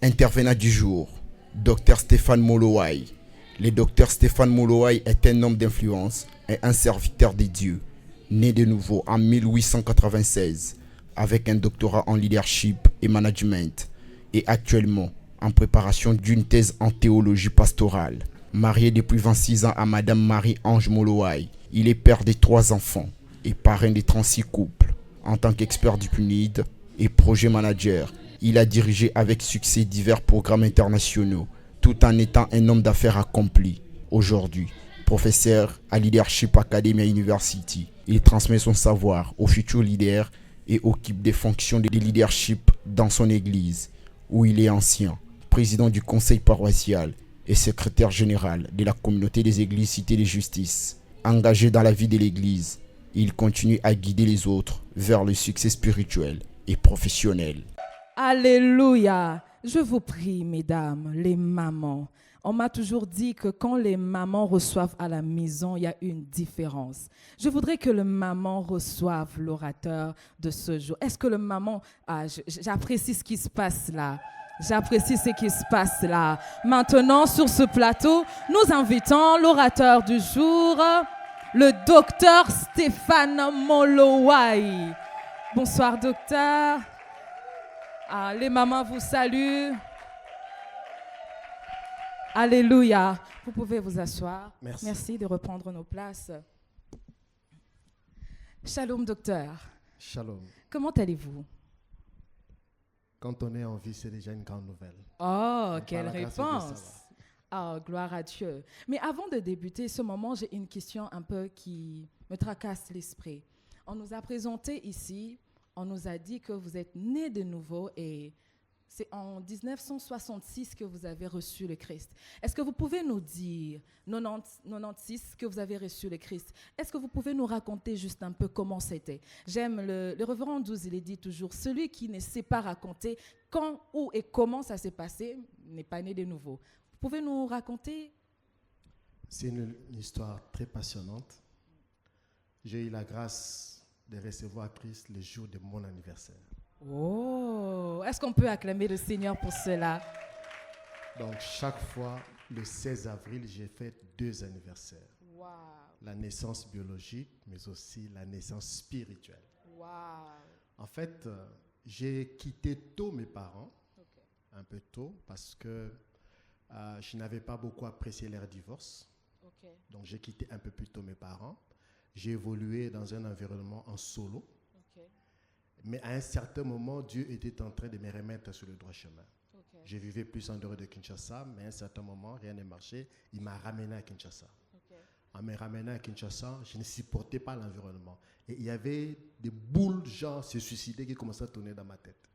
Intervenant du jour, Dr Stéphane Molowai. Le docteur Stéphane Molowai est un homme d'influence et un serviteur de Dieu, né de nouveau en 1896 avec un doctorat en leadership et management et actuellement en préparation d'une thèse en théologie pastorale. Marié depuis 26 ans à Madame Marie-Ange Molowai, il est père de 3 enfants et parrain de 36 couples. En tant qu'expert du PNUD et projet manager, il a dirigé avec succès divers programmes internationaux, tout en étant un homme d'affaires accompli. Aujourd'hui, professeur à Leadership Academy University, il transmet son savoir aux futurs leaders et occupe des fonctions de leadership dans son église, où il est ancien, président du conseil paroissial et secrétaire général de la communauté des églises Cité de Justice. Engagé dans la vie de l'église, il continue à guider les autres vers le succès spirituel et professionnel. Alléluia. Je vous prie, mesdames, les mamans. On m'a toujours dit que quand les mamans reçoivent à la maison, il y a une différence. Je voudrais que le maman reçoive l'orateur de ce jour. Est-ce que le maman... j'apprécie ce qui se passe là. J'apprécie ce qui se passe là. Maintenant, sur ce plateau, nous invitons l'orateur du jour, le docteur Stéphane Molowai. Bonsoir, docteur. Les mamans vous saluent. Alléluia. Vous pouvez vous asseoir. Merci de reprendre nos places. Shalom, docteur. Shalom. Comment allez-vous? Quand on est en vie, c'est déjà une grande nouvelle. Oh, quelle réponse. Oh, gloire à Dieu. Mais avant de débuter ce moment, j'ai une question un peu qui me tracasse l'esprit. On nous a présenté ici, on nous a dit que vous êtes né de nouveau et c'est en 1966 que vous avez reçu le Christ. Est-ce que vous pouvez nous dire, 96 que vous avez reçu le Christ, est-ce que vous pouvez nous raconter juste un peu comment c'était? J'aime le révérend 12, il dit toujours, celui qui ne sait pas raconter quand, où et comment ça s'est passé n'est pas né de nouveau. Vous pouvez nous raconter? C'est une histoire très passionnante. J'ai eu la grâce de recevoir Christ le jour de mon anniversaire. Oh, est-ce qu'on peut acclamer le Seigneur pour cela? Donc, chaque fois, le 16 avril, j'ai fait 2 anniversaires. Wow. La naissance biologique, mais aussi la naissance spirituelle. Wow. En fait, j'ai quitté tôt mes parents, un peu tôt, parce que je n'avais pas beaucoup apprécié leur divorce. Donc, j'ai quitté un peu plus tôt mes parents. J'ai évolué dans un environnement en solo. Mais à un certain moment, Dieu était en train de me remettre sur le droit chemin. Je vivais plus en dehors de Kinshasa, mais à un certain moment, rien n'a marché. Il m'a ramené à Kinshasa. En me ramenant à Kinshasa, je ne supportais pas l'environnement. Et il y avait des boules, genre se suicider, qui commençaient à tourner dans ma tête.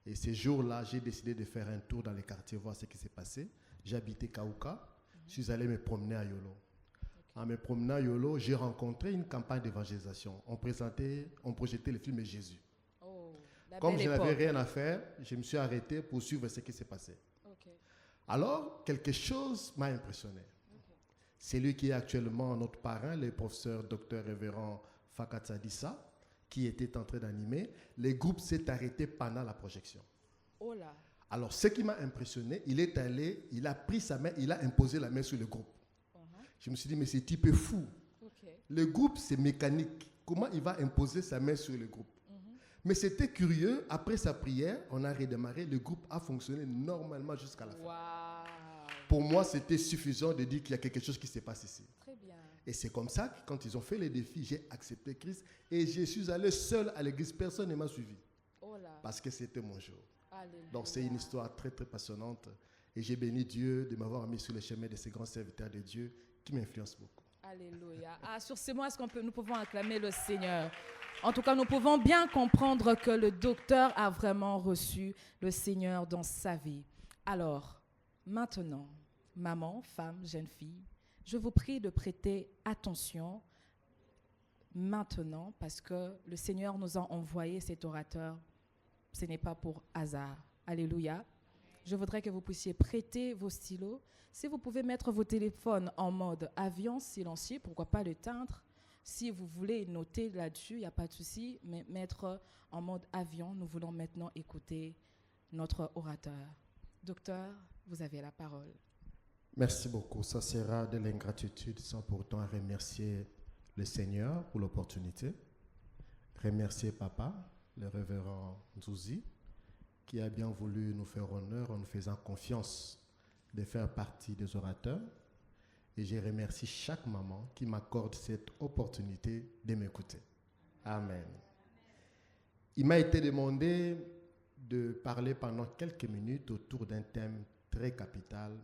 Et ces jours-là, j'ai décidé de faire un tour dans les quartiers, voir ce qui s'est passé. J'habitais Kaouka. Je suis allé me promener à Yolo. En me promenant à Yolo, j'ai rencontré une campagne d'évangélisation. On projetait le film Jésus. Comme je n'avais rien à faire, je me suis arrêté pour suivre ce qui s'est passé. Alors, quelque chose m'a impressionné. C'est lui qui est actuellement notre parrain, le professeur docteur révérend Fakatsadissa, qui était en train d'animer. Le groupe s'est arrêté pendant la projection. Alors, ce qui m'a impressionné, il est allé, il a pris sa main, il a imposé la main sur le groupe. Je me suis dit, mais ce type est fou. Le groupe, c'est mécanique. Comment il va imposer sa main sur le groupe? Mais c'était curieux. Après sa prière, on a redémarré. Le groupe a fonctionné normalement jusqu'à la fin. Pour moi, c'était suffisant de dire qu'il y a quelque chose qui se passe ici. Très bien. Et c'est comme ça que quand ils ont fait les défis, j'ai accepté Christ. Et je suis allé seul à l'église. Personne ne m'a suivi. Parce que c'était mon jour. Alléluia. Donc c'est une histoire très, très passionnante. Et j'ai béni Dieu de m'avoir mis sur le chemin de ces grands serviteurs de Dieu qui m'influencent beaucoup. Alléluia. Sur ces mots, est-ce nous pouvons acclamer le Seigneur? En tout cas, nous pouvons bien comprendre que le docteur a vraiment reçu le Seigneur dans sa vie. Alors, maintenant, maman, femme, jeune fille, je vous prie de prêter attention maintenant parce que le Seigneur nous a envoyé cet orateur. Ce n'est pas pour hasard. Alléluia. Je voudrais que vous puissiez prêter vos stylos. Si vous pouvez mettre vos téléphones en mode avion silencieux, pourquoi pas l'éteindre? Si vous voulez noter là-dessus, il n'y a pas de souci, mais mettre en mode avion, nous voulons maintenant écouter notre orateur. Docteur, vous avez la parole. Merci beaucoup. Ça sera de l'ingratitude sans pourtant remercier le Seigneur pour l'opportunité. Remercier Papa, le révérend Nzouzi, qui a bien voulu nous faire honneur en nous faisant confiance de faire partie des orateurs. Et je remercie chaque maman qui m'accorde cette opportunité de m'écouter. Amen. Il m'a été demandé de parler pendant quelques minutes autour d'un thème très capital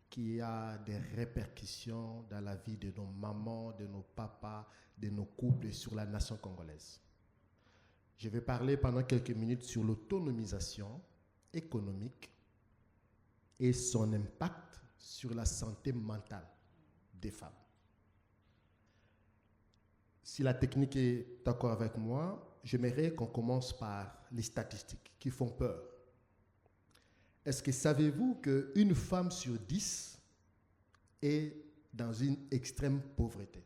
qui a des répercussions dans la vie de nos mamans, de nos papas, de nos couples et sur la nation congolaise. Je vais parler pendant quelques minutes sur l'autonomisation économique et son impact sur la santé mentale des femmes. Si la technique est d'accord avec moi, j'aimerais qu'on commence par les statistiques qui font peur. Est-ce que savez-vous qu'une femme sur 10 est dans une extrême pauvreté?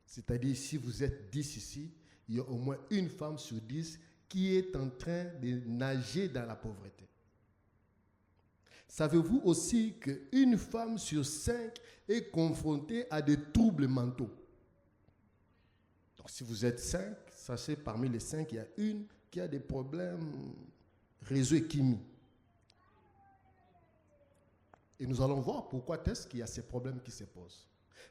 C'est-à-dire, si vous êtes 10 ici, il y a au moins une femme sur 10 qui est en train de nager dans la pauvreté. Savez-vous aussi qu'une femme sur 5 est confrontée à des troubles mentaux? Donc, si vous êtes 5, sachez parmi les 5, il y a une qui a des problèmes réseau et chimie. Et nous allons voir pourquoi est-ce qu'il y a ces problèmes qui se posent.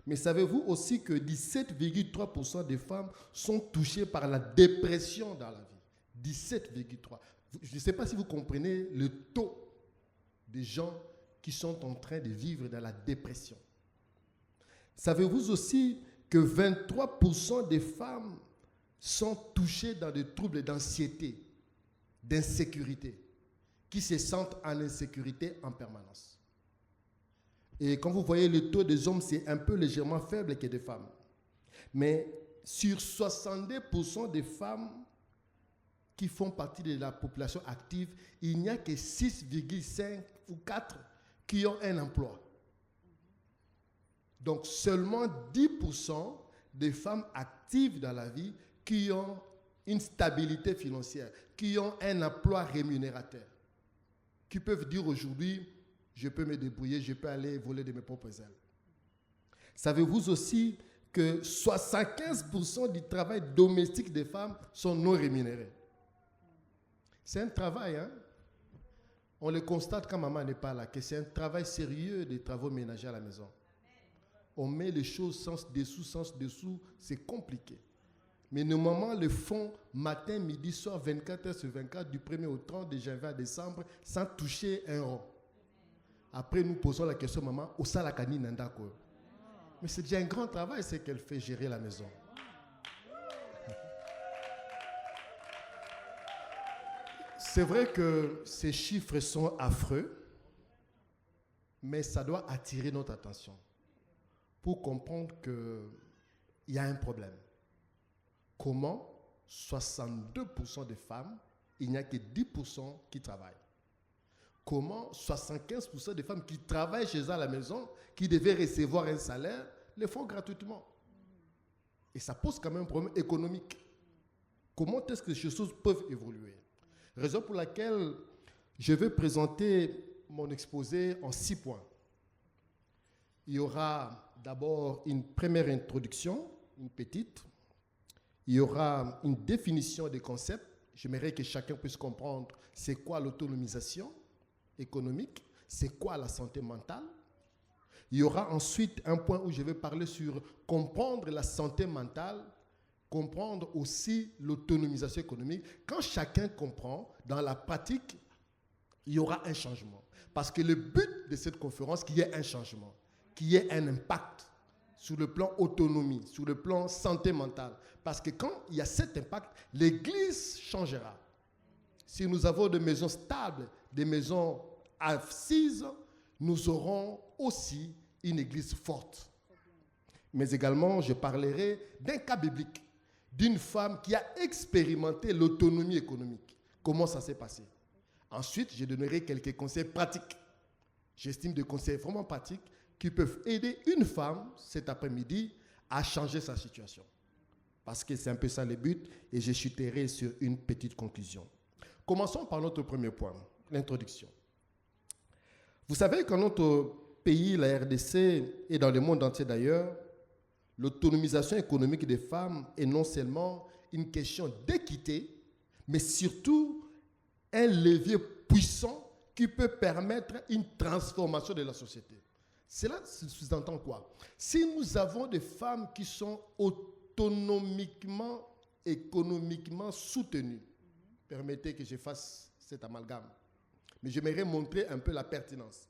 Mais savez-vous aussi que 17,3% des femmes sont touchées par la dépression dans la vie? 17,3%. Je ne sais pas si vous comprenez le taux des gens qui sont en train de vivre dans la dépression. Savez-vous aussi que 23% des femmes sont touchées dans des troubles d'anxiété, d'insécurité, qui se sentent en insécurité en permanence? Et quand vous voyez le taux des hommes, c'est un peu légèrement faible que des femmes. Mais sur 62% des femmes qui font partie de la population active, il n'y a que 6,5 ou 4 qui ont un emploi. Donc seulement 10% des femmes actives dans la vie qui ont une stabilité financière, qui ont un emploi rémunérateur, qui peuvent dire aujourd'hui, je peux me débrouiller, je peux aller voler de mes propres ailes. Savez-vous aussi que 75% du travail domestique des femmes sont non rémunérés? C'est un travail, hein? On le constate quand maman n'est pas là, que c'est un travail sérieux des travaux ménagers à la maison. On met les choses sans dessous, c'est compliqué. Mais nos mamans le font matin, midi, soir, 24 heures sur 24, du 1er au 30, de janvier à décembre, sans toucher un rond. Après, nous posons la question, maman, où ça la canine nanda quoi? Mais c'est déjà un grand travail, c'est qu'elle fait gérer la maison. C'est vrai que ces chiffres sont affreux, mais ça doit attirer notre attention pour comprendre qu'il y a un problème. Comment 62% des femmes, il n'y a que 10% qui travaillent? Comment 75% des femmes qui travaillent chez eux à la maison, qui devaient recevoir un salaire, le font gratuitement? Et ça pose quand même un problème économique. Comment est-ce que ces choses peuvent évoluer? Raison pour laquelle je vais présenter mon exposé en 6 points. Il y aura d'abord une première introduction, une petite. Il y aura une définition des concepts. J'aimerais que chacun puisse comprendre c'est quoi l'autonomisation économique, c'est quoi la santé mentale. Il y aura ensuite un point où je vais parler sur comprendre la santé mentale, comprendre aussi l'autonomisation économique. Quand chacun comprend, dans la pratique, il y aura un changement. Parce que le but de cette conférence, qu'il y ait un changement, qu'il y ait un impact sur le plan autonomie, sur le plan santé mentale. Parce que quand il y a cet impact, l'Église changera. Si nous avons des maisons stables, des maisons assises, nous aurons aussi une Église forte. Mais également, je parlerai d'un cas biblique, d'une femme qui a expérimenté l'autonomie économique. Comment ça s'est passé? Ensuite, je donnerai quelques conseils pratiques. J'estime des conseils vraiment pratiques qui peuvent aider une femme cet après-midi à changer sa situation. Parce que c'est un peu ça le but et je chuterai sur une petite conclusion. Commençons par notre premier point, l'introduction. Vous savez qu'en notre pays, la RDC, et dans le monde entier d'ailleurs, l'autonomisation économique des femmes est non seulement une question d'équité, mais surtout un levier puissant qui peut permettre une transformation de la société. Cela sous-entend quoi? Si nous avons des femmes qui sont autonomiquement, économiquement soutenues, permettez que je fasse cet amalgame, mais j'aimerais montrer un peu la pertinence.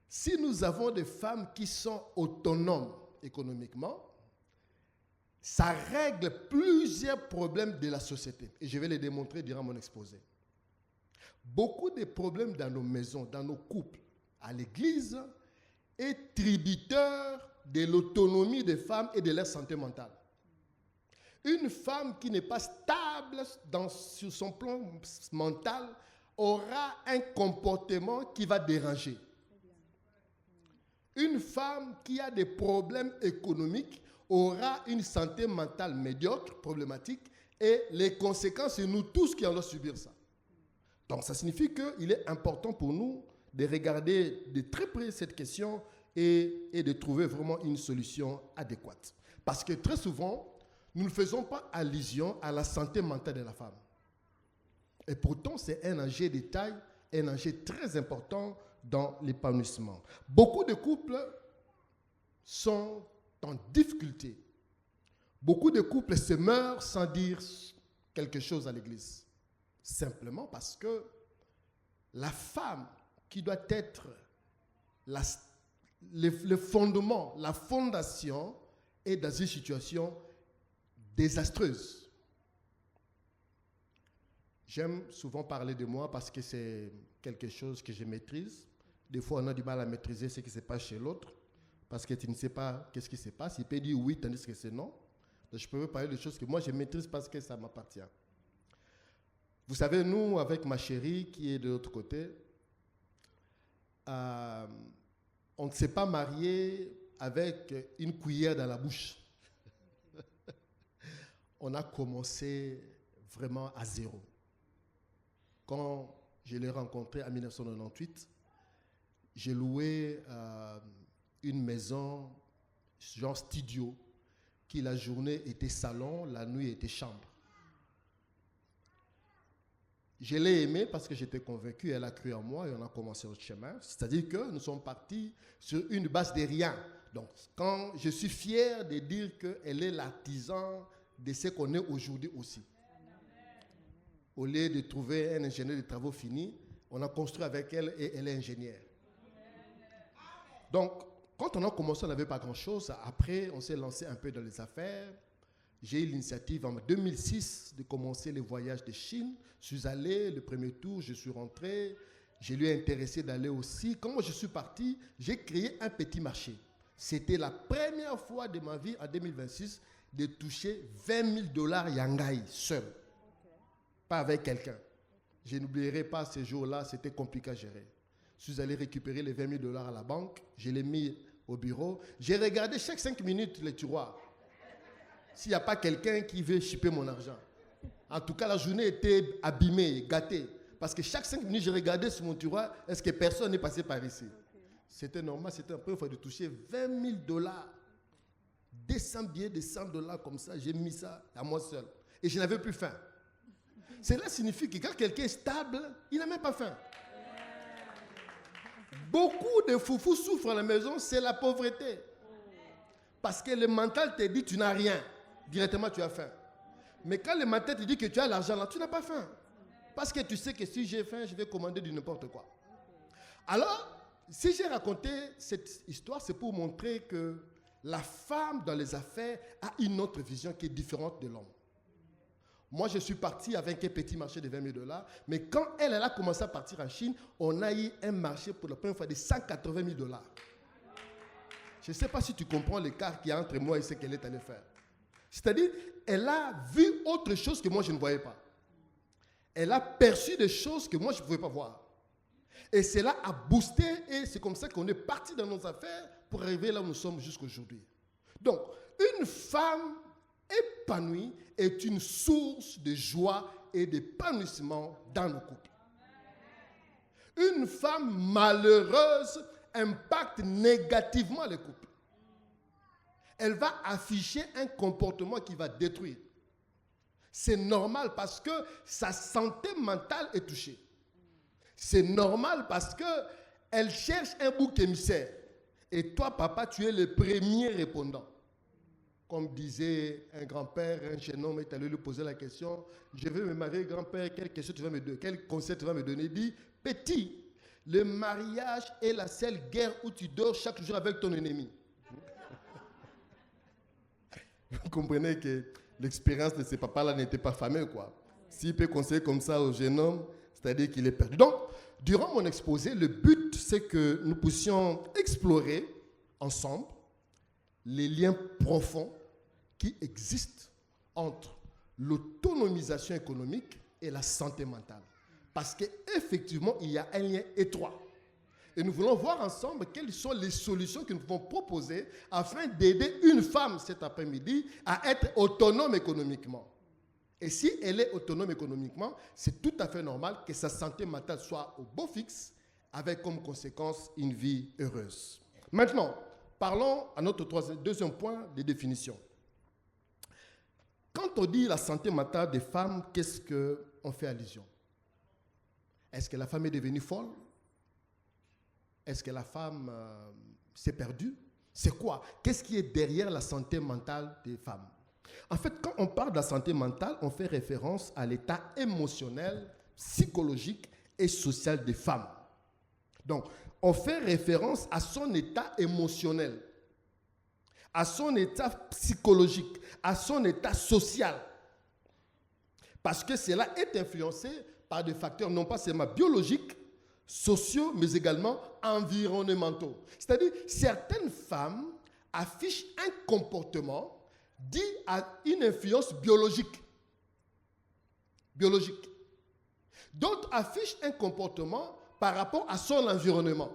Si nous avons des femmes qui sont autonomes économiquement, ça règle plusieurs problèmes de la société. Et je vais les démontrer durant mon exposé. Beaucoup de problèmes dans nos maisons, dans nos couples, à l'église, est tributaire de l'autonomie des femmes et de leur santé mentale. Une femme qui n'est pas stable sur son plan mental aura un comportement qui va déranger. Une femme qui a des problèmes économiques aura une santé mentale médiocre, problématique, et les conséquences, c'est nous tous qui allons subir ça. Donc, ça signifie qu'il est important pour nous de regarder de très près cette question et de trouver vraiment une solution adéquate. Parce que très souvent, nous ne faisons pas allusion à la santé mentale de la femme. Et pourtant, c'est un enjeu de taille, un enjeu très important dans l'épanouissement. Beaucoup de couples sont en difficulté. Beaucoup de couples se meurent sans dire quelque chose à l'église. Simplement parce que la femme qui doit être le fondement, la fondation, est dans une situation désastreuse. J'aime souvent parler de moi parce que c'est quelque chose que je maîtrise. Des fois, on a du mal à maîtriser ce qui se passe chez l'autre parce que tu ne sais pas qu'est-ce qui se passe. Il peut dire oui tandis que c'est non. Donc, je peux parler de choses que moi, je maîtrise parce que ça m'appartient. Vous savez, nous, avec ma chérie qui est de l'autre côté, on ne s'est pas marié avec une cuillère dans la bouche. On a commencé vraiment à zéro. Quand je l'ai rencontré en 1998, j'ai loué une maison, genre studio, qui la journée était salon, la nuit était chambre. Je l'ai aimée parce que j'étais convaincu, elle a cru en moi et on a commencé notre chemin. C'est-à-dire que nous sommes partis sur une base de rien. Donc, quand je suis fier de dire qu'elle est l'artisan de ce qu'on est aujourd'hui aussi. Au lieu de trouver un ingénieur de travaux finis, on a construit avec elle et elle est ingénieure. Donc, quand on a commencé, on n'avait pas grand-chose. Après, on s'est lancé un peu dans les affaires. J'ai eu l'initiative en 2006 de commencer les voyages de Chine. Je suis allé, le premier tour, je suis rentré. Je lui ai intéressé d'aller aussi. Quand moi je suis parti, j'ai créé un petit marché. C'était la première fois de ma vie, en 2026, de toucher $20,000 Yangai seul. Pas avec quelqu'un. Je n'oublierai pas ces jours-là, c'était compliqué à gérer. Je suis allé récupérer les $20,000 à la banque. Je l'ai mis au bureau. J'ai regardé chaque 5 minutes les tiroirs. S'il n'y a pas quelqu'un qui veut chipper mon argent. En tout cas, la journée était abîmée, gâtée. Parce que chaque 5 minutes, je regardais sur mon tiroir, est-ce que personne n'est passé par ici? C'était normal, c'était la première fois de toucher $20,000. 200 billets de $100 comme ça, j'ai mis ça à moi seul. Et je n'avais plus faim. Cela signifie que quand quelqu'un est stable, il n'a même pas faim. Beaucoup de foufous souffrent à la maison, c'est la pauvreté. Parce que le mental te dit tu n'as rien. Directement, tu as faim. Mais quand le mental te dit que tu as l'argent là, tu n'as pas faim. Parce que tu sais que si j'ai faim, je vais commander du n'importe quoi. Alors, si j'ai raconté cette histoire, c'est pour montrer que la femme dans les affaires a une autre vision qui est différente de l'homme. Moi, je suis parti avec un petit marché de $20,000, mais quand elle a commencé à partir en Chine, on a eu un marché pour la première fois de $180,000. Je ne sais pas si tu comprends l'écart qu'il y a entre moi et ce qu'elle est allée faire. C'est-à-dire, elle a vu autre chose que moi, je ne voyais pas. Elle a perçu des choses que moi, je ne pouvais pas voir. Et cela a boosté, et c'est comme ça qu'on est parti dans nos affaires pour arriver là où nous sommes jusqu'aujourd'hui. Donc, une femme épanoui est une source de joie et d'épanouissement dans nos couples. Une femme malheureuse impacte négativement les couples. Elle va afficher un comportement qui va détruire. C'est normal parce que sa santé mentale est touchée. C'est normal parce qu'elle cherche un bouc émissaire. Et toi, papa, tu es le premier répondant. Comme disait un grand-père, un jeune homme est allé lui poser la question, je vais me marier, grand-père, quelle question tu vas me donner, quel conseil tu vas me donner? Il dit, petit, le mariage est la seule guerre où tu dors chaque jour avec ton ennemi. Vous comprenez que l'expérience de ces papas-là n'était pas fameux, quoi. S'il peut conseiller comme ça au jeune homme, c'est-à-dire qu'il est perdu. Donc, durant mon exposé, le but, c'est que nous puissions explorer ensemble les liens profonds qui existent entre l'autonomisation économique et la santé mentale. Parce qu'effectivement, il y a un lien étroit. Et nous voulons voir ensemble quelles sont les solutions que nous pouvons proposer afin d'aider une femme cet après-midi à être autonome économiquement. Et si elle est autonome économiquement, c'est tout à fait normal que sa santé mentale soit au beau fixe, avec comme conséquence une vie heureuse. Maintenant, parlons à notre deuxième point, les définitions. Quand on dit la santé mentale des femmes, qu'est-ce qu'on fait allusion? Est-ce que la femme est devenue folle? Est-ce que la femme s'est perdue? C'est quoi? Qu'est-ce qui est derrière la santé mentale des femmes? En fait, quand on parle de la santé mentale, on fait référence à l'état émotionnel, psychologique et social des femmes. Donc, on fait référence à son état émotionnel, à son état psychologique, à son état social. Parce que cela est influencé par des facteurs non pas seulement biologiques, sociaux, mais également environnementaux. C'est-à-dire, certaines femmes affichent un comportement dit à une influence biologique. D'autres affichent un comportement par rapport à son environnement.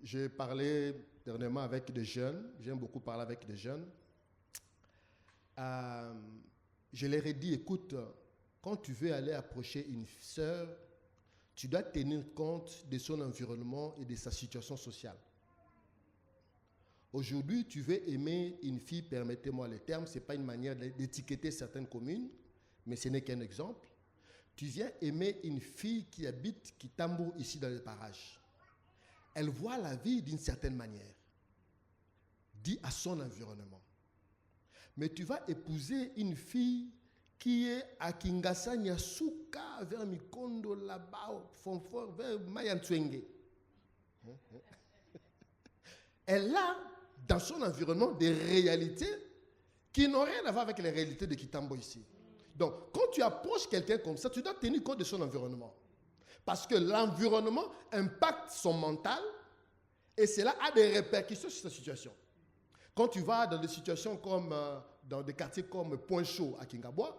J'ai parlé dernièrement avec des jeunes, j'aime beaucoup parler avec des jeunes. Je leur ai dit, écoute, quand tu veux aller approcher une sœur, tu dois tenir compte de son environnement et de sa situation sociale. Aujourd'hui, tu veux aimer une fille, permettez-moi le terme, ce n'est pas une manière d'étiqueter certaines communes, mais ce n'est qu'un exemple. Tu viens aimer une fille qui habite Kitambo, ici dans les parages. Elle voit la vie d'une certaine manière, dit à son environnement. Mais tu vas épouser une fille qui est à Kingasa, Nyasuka, vers Mikondo, là-bas, vers Mayantswenge. Elle a dans son environnement des réalités qui n'ont rien à voir avec les réalités de Kitambo ici. Donc, quand tu approches quelqu'un comme ça, tu dois tenir compte de son environnement. Parce que l'environnement impacte son mental et cela a des répercussions sur sa situation. Quand tu vas dans des situations comme, dans des quartiers comme Point Chaud à Kingabwa,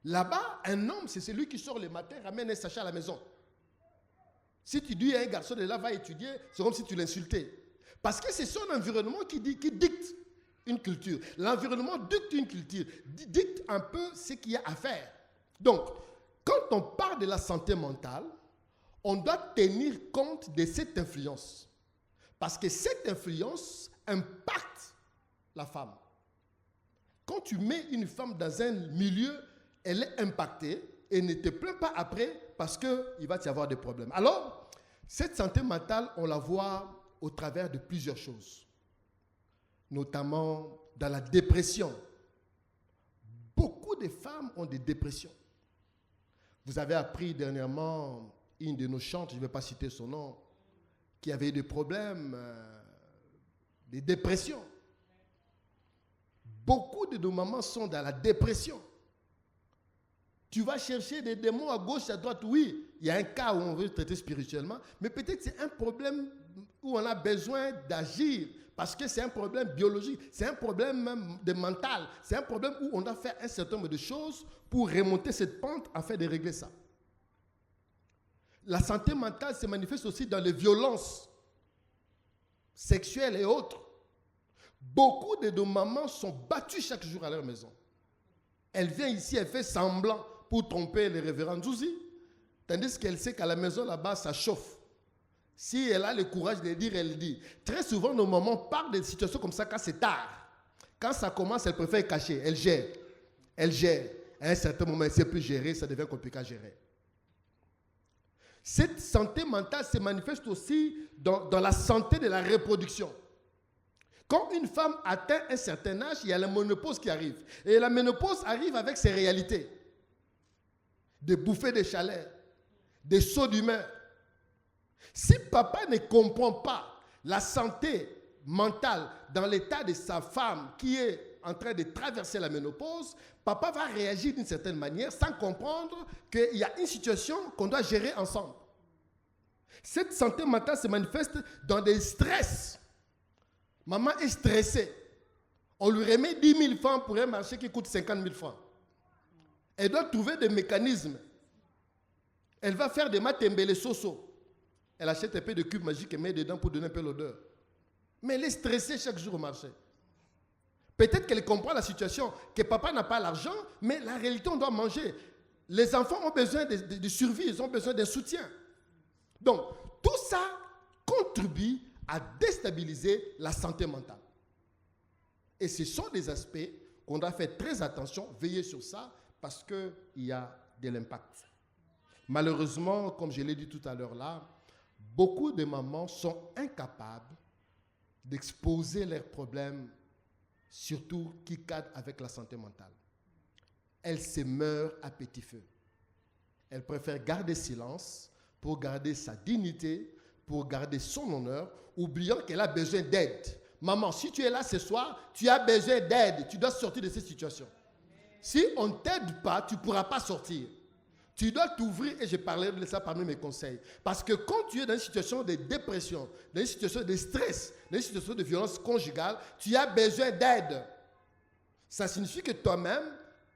là-bas, un homme, c'est celui qui sort le matin, ramène un sachet à la maison. Si tu dis à un garçon de là, va étudier, c'est comme si tu l'insultais. Parce que c'est son environnement qui dicte une culture. L'environnement dicte une culture, dicte un peu ce qu'il y a à faire. Donc, quand on parle de la santé mentale, on doit tenir compte de cette influence. Parce que cette influence impacte la femme. Quand tu mets une femme dans un milieu, elle est impactée et ne te plains pas après parce qu'il va y avoir des problèmes. Alors, cette santé mentale, on la voit au travers de plusieurs choses, notamment dans la dépression. Beaucoup de femmes ont des dépressions. Vous avez appris dernièrement une de nos chantes, je ne vais pas citer son nom, qui avait des problèmes, des dépressions. Beaucoup de nos mamans sont dans la dépression. Tu vas chercher des démons à gauche, à droite. Oui, il y a un cas où on veut traiter spirituellement, mais peut-être c'est un problème où on a besoin d'agir parce que c'est un problème biologique, c'est un problème même de mental, c'est un problème où on doit faire un certain nombre de choses pour remonter cette pente afin de régler ça. La santé mentale se manifeste aussi dans les violences sexuelles et autres. Beaucoup de nos mamans sont battues chaque jour à leur maison. Elle vient ici, elle fait semblant pour tromper les révérends Zouzi, tandis qu'elle sait qu'à la maison là-bas, ça chauffe. Si elle a le courage de dire, elle dit. Très souvent, nos mamans parlent de situations comme ça quand c'est tard. Quand ça commence, elle préfère cacher. Elle gère. Elle gère. À un certain moment, elle ne sait plus gérer, ça devient compliqué à gérer. Cette santé mentale se manifeste aussi dans la santé de la reproduction. Quand une femme atteint un certain âge, il y a la ménopause qui arrive. Et la ménopause arrive avec ses réalités. Des bouffées de chaleur, des sauts d'humeur. Si papa ne comprend pas la santé mentale dans l'état de sa femme qui est en train de traverser la ménopause, papa va réagir d'une certaine manière sans comprendre qu'il y a une situation qu'on doit gérer ensemble. Cette santé mentale se manifeste dans des stress. Maman est stressée. On lui remet 10 000 francs pour un marché qui coûte 50 000 francs. Elle doit trouver des mécanismes. Elle va faire des matembele soso. Elle achète un peu de cubes magiques et met dedans pour donner un peu l'odeur. Mais elle est stressée chaque jour au marché. Peut-être qu'elle comprend la situation, que papa n'a pas l'argent, mais la réalité, on doit manger. Les enfants ont besoin de survie, ils ont besoin d'un soutien. Donc, tout ça contribue à déstabiliser la santé mentale. Et ce sont des aspects qu'on doit faire très attention, veiller sur ça, parce qu'il y a de l'impact. Malheureusement, comme je l'ai dit tout à l'heure là, beaucoup de mamans sont incapables d'exposer leurs problèmes, surtout qui cadrent avec la santé mentale. Elles se meurent à petit feu. Elles préfèrent garder silence pour garder sa dignité, pour garder son honneur, oubliant qu'elle a besoin d'aide. Maman, si tu es là ce soir, tu as besoin d'aide. Tu dois sortir de cette situation. Si on ne t'aide pas, tu ne pourras pas sortir. Tu dois t'ouvrir, et je parlerai de ça parmi mes conseils. Parce que quand tu es dans une situation de dépression, dans une situation de stress, dans une situation de violence conjugale, tu as besoin d'aide. Ça signifie que toi-même,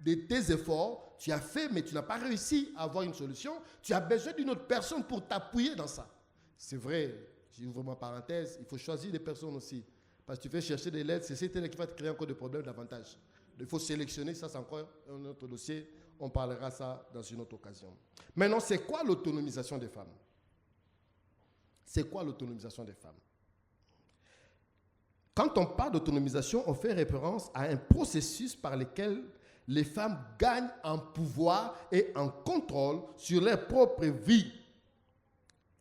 de tes efforts, tu as fait, mais tu n'as pas réussi à avoir une solution. Tu as besoin d'une autre personne pour t'appuyer dans ça. C'est vrai, j'ouvre ma parenthèse, il faut choisir des personnes aussi. Parce que tu fais chercher de l'aide, c'est cette aide qui va te créer encore des problèmes davantage. Il faut sélectionner, ça c'est encore un autre dossier. On parlera ça dans une autre occasion. Maintenant, c'est quoi l'autonomisation des femmes? C'est quoi l'autonomisation des femmes? Quand on parle d'autonomisation, on fait référence à un processus par lequel les femmes gagnent en pouvoir et en contrôle sur leur propre vie.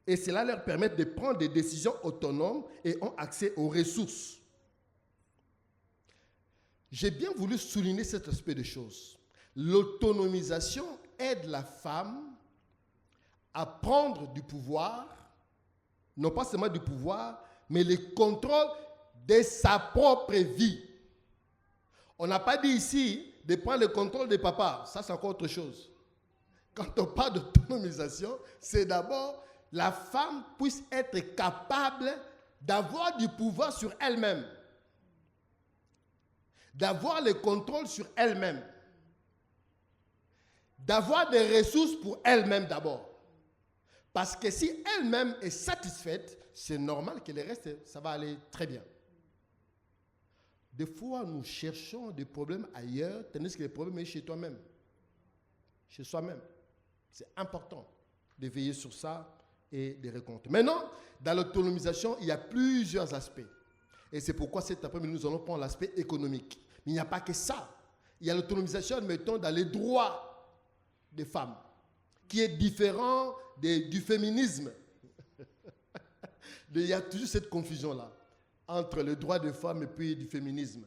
Et cela leur permet de prendre des décisions autonomes et ont accès aux ressources. J'ai bien voulu souligner cet aspect de choses. L'autonomisation aide la femme à prendre du pouvoir, non pas seulement du pouvoir, mais le contrôle de sa propre vie. On n'a pas dit ici de prendre le contrôle de papa, ça c'est encore autre chose. Quand on parle d'autonomisation, c'est d'abord la femme puisse être capable d'avoir du pouvoir sur elle-même, d'avoir le contrôle sur elle-même, d'avoir des ressources pour elle-même d'abord. Parce que si elle-même est satisfaite, c'est normal que le reste, ça va aller très bien. Des fois, nous cherchons des problèmes ailleurs, tandis que le problème est chez toi-même, chez soi-même. C'est important de veiller sur ça et de récompter. Maintenant, dans l'autonomisation, il y a plusieurs aspects. Et c'est pourquoi cet après-midi, nous allons prendre l'aspect économique. Mais il n'y a pas que ça. Il y a l'autonomisation, mettons, dans les droits des femmes, qui est différent du féminisme. Il y a toujours cette confusion-là entre le droit des femmes et puis du féminisme.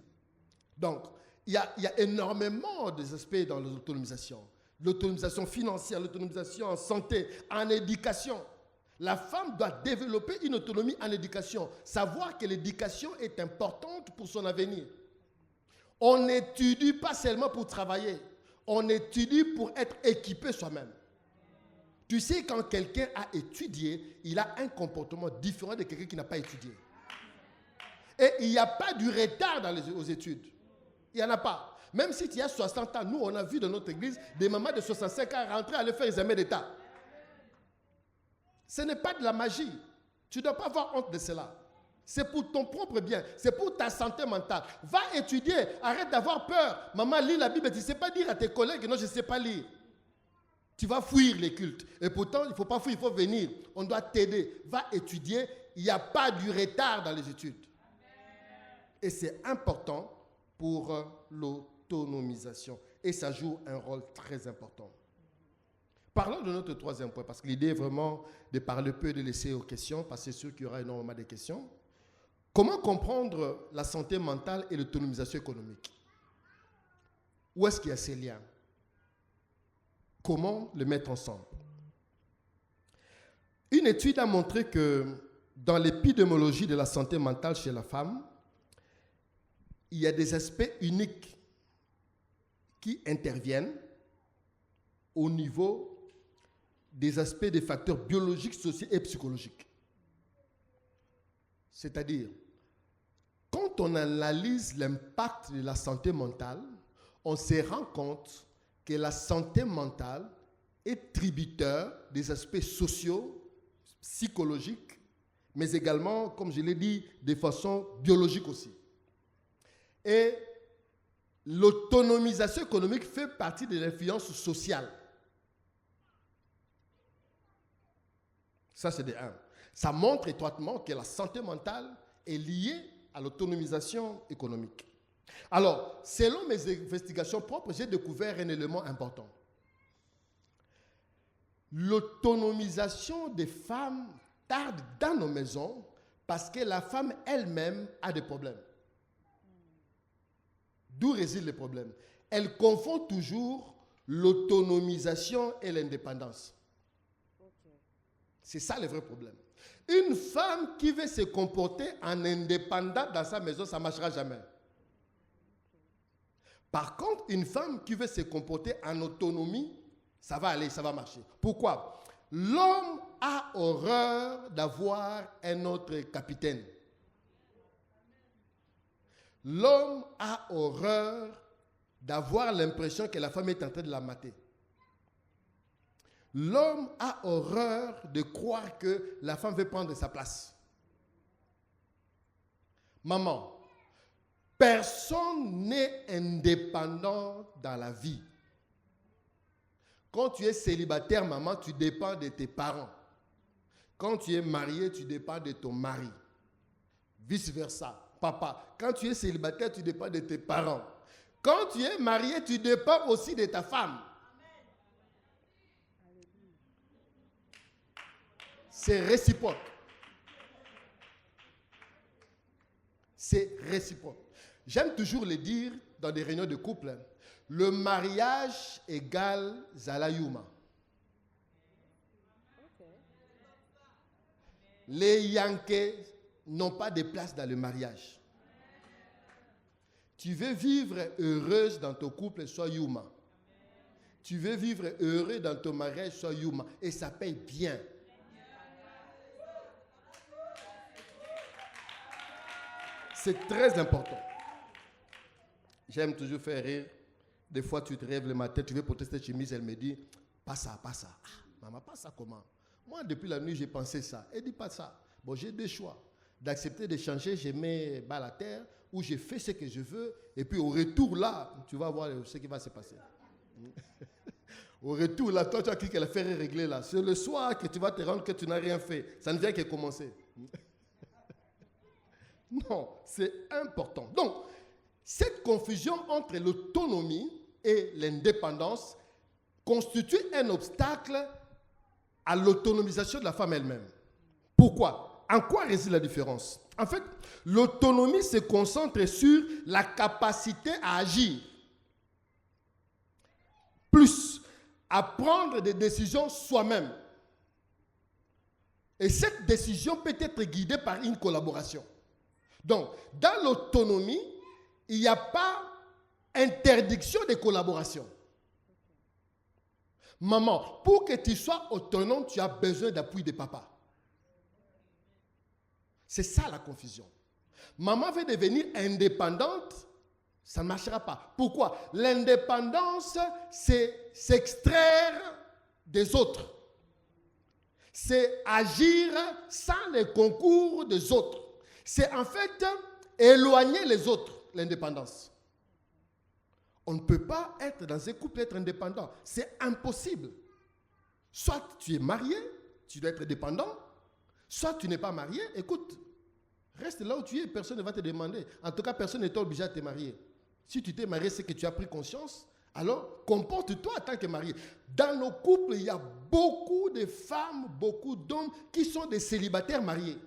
Donc, il y a énormément d'aspects dans l'autonomisation. L'autonomisation financière, l'autonomisation en santé, en éducation. La femme doit développer une autonomie en éducation. Savoir que l'éducation est importante pour son avenir. On n'étudie pas seulement pour travailler. On étudie pour être équipé soi-même. Tu sais, quand quelqu'un a étudié, il a un comportement différent de quelqu'un qui n'a pas étudié. Et il n'y a pas du retard aux études. Il n'y en a pas. Même si tu as 60 ans, nous, on a vu dans notre église des mamans de 65 ans rentrer à aller faire examen d'État. Ce n'est pas de la magie. Tu ne dois pas avoir honte de cela. C'est pour ton propre bien. C'est pour ta santé mentale. Va étudier. Arrête d'avoir peur. Maman, lis la Bible. Tu ne sais pas dire à tes collègues, non, je ne sais pas lire. Tu vas fuir les cultes. Et pourtant, il ne faut pas fuir, il faut venir. On doit t'aider. Va étudier. Il n'y a pas du retard dans les études. Et c'est important pour l'autonomisation. Et ça joue un rôle très important. Parlons de notre troisième point, parce que l'idée est vraiment de parler peu et de laisser aux questions, parce que c'est sûr qu'il y aura énormément de questions. Comment comprendre la santé mentale et l'autonomisation économique? Où est-ce qu'il y a ces liens? Comment les mettre ensemble? Une étude a montré que dans l'épidémiologie de la santé mentale chez la femme, il y a des aspects uniques qui interviennent au niveau des aspects des facteurs biologiques, sociaux et psychologiques. C'est-à-dire, quand on analyse l'impact de la santé mentale, on se rend compte que la santé mentale est tributaire des aspects sociaux, psychologiques, mais également, comme je l'ai dit, de façon biologique aussi. Et l'autonomisation économique fait partie de l'influence sociale. Ça, c'est de un. Ça montre étroitement que la santé mentale est liée à l'autonomisation économique. Alors, selon mes investigations propres, j'ai découvert un élément important. L'autonomisation des femmes tarde dans nos maisons parce que la femme elle-même a des problèmes. D'où réside le problème? Elle confond toujours l'autonomisation et l'indépendance. C'est ça le vrai problème. Une femme qui veut se comporter en indépendante dans sa maison, ça ne marchera jamais. Par contre, une femme qui veut se comporter en autonomie, ça va aller, ça va marcher. Pourquoi? L'homme a horreur d'avoir un autre capitaine. L'homme a horreur d'avoir l'impression que la femme est en train de la mater. L'homme a horreur de croire que la femme veut prendre sa place. Maman, personne n'est indépendant dans la vie. Quand tu es célibataire, maman, tu dépends de tes parents. Quand tu es marié, tu dépends de ton mari. Vice-versa. Papa, quand tu es célibataire, tu dépends de tes parents. Quand tu es marié, tu dépends aussi de ta femme. C'est réciproque. C'est réciproque. J'aime toujours le dire dans des réunions de couple. Le mariage égale Zalayuma. Les Yankees n'ont pas de place dans le mariage. Tu veux vivre heureuse dans ton couple, sois Yuma. Tu veux vivre heureux dans ton mariage, sois Yuma. Et ça paye bien. C'est très important. J'aime toujours faire rire. Des fois, tu te rêves le matin, tu veux porter cette chemise, elle me dit, pas ça, pas ça. Ah, maman, pas ça comment? Moi, depuis la nuit, j'ai pensé ça. Elle dit pas ça. Bon, j'ai deux choix. D'accepter de changer, je mets bas à terre, ou je fais ce que je veux, et puis au retour là, tu vas voir ce qui va se passer. Au retour là, toi, tu as cru qu'elle a fait régler là. C'est le soir que tu vas te rendre que tu n'as rien fait. Ça ne vient que commencer. Non, c'est important. Donc, cette confusion entre l'autonomie et l'indépendance constitue un obstacle à l'autonomisation de la femme elle-même. Pourquoi? En quoi réside la différence? En fait, l'autonomie se concentre sur la capacité à agir, plus à prendre des décisions soi-même. Et cette décision peut être guidée par une collaboration. Donc, dans l'autonomie, il n'y a pas interdiction de collaboration. Maman, pour que tu sois autonome, tu as besoin d'appui de papa. C'est ça la confusion. Maman veut devenir indépendante, ça ne marchera pas. Pourquoi? L'indépendance, c'est s'extraire des autres. C'est agir sans le concours des autres. C'est en fait éloigner les autres, l'indépendance. On ne peut pas être dans un couple et être indépendant. C'est impossible. Soit tu es marié, tu dois être dépendant, soit tu n'es pas marié. Écoute, reste là où tu es, personne ne va te demander. En tout cas, personne n'est obligé à te marier. Si tu t'es marié, c'est que tu as pris conscience. Alors, comporte-toi en tant que marié. Dans nos couples, il y a beaucoup de femmes, beaucoup d'hommes qui sont des célibataires mariés.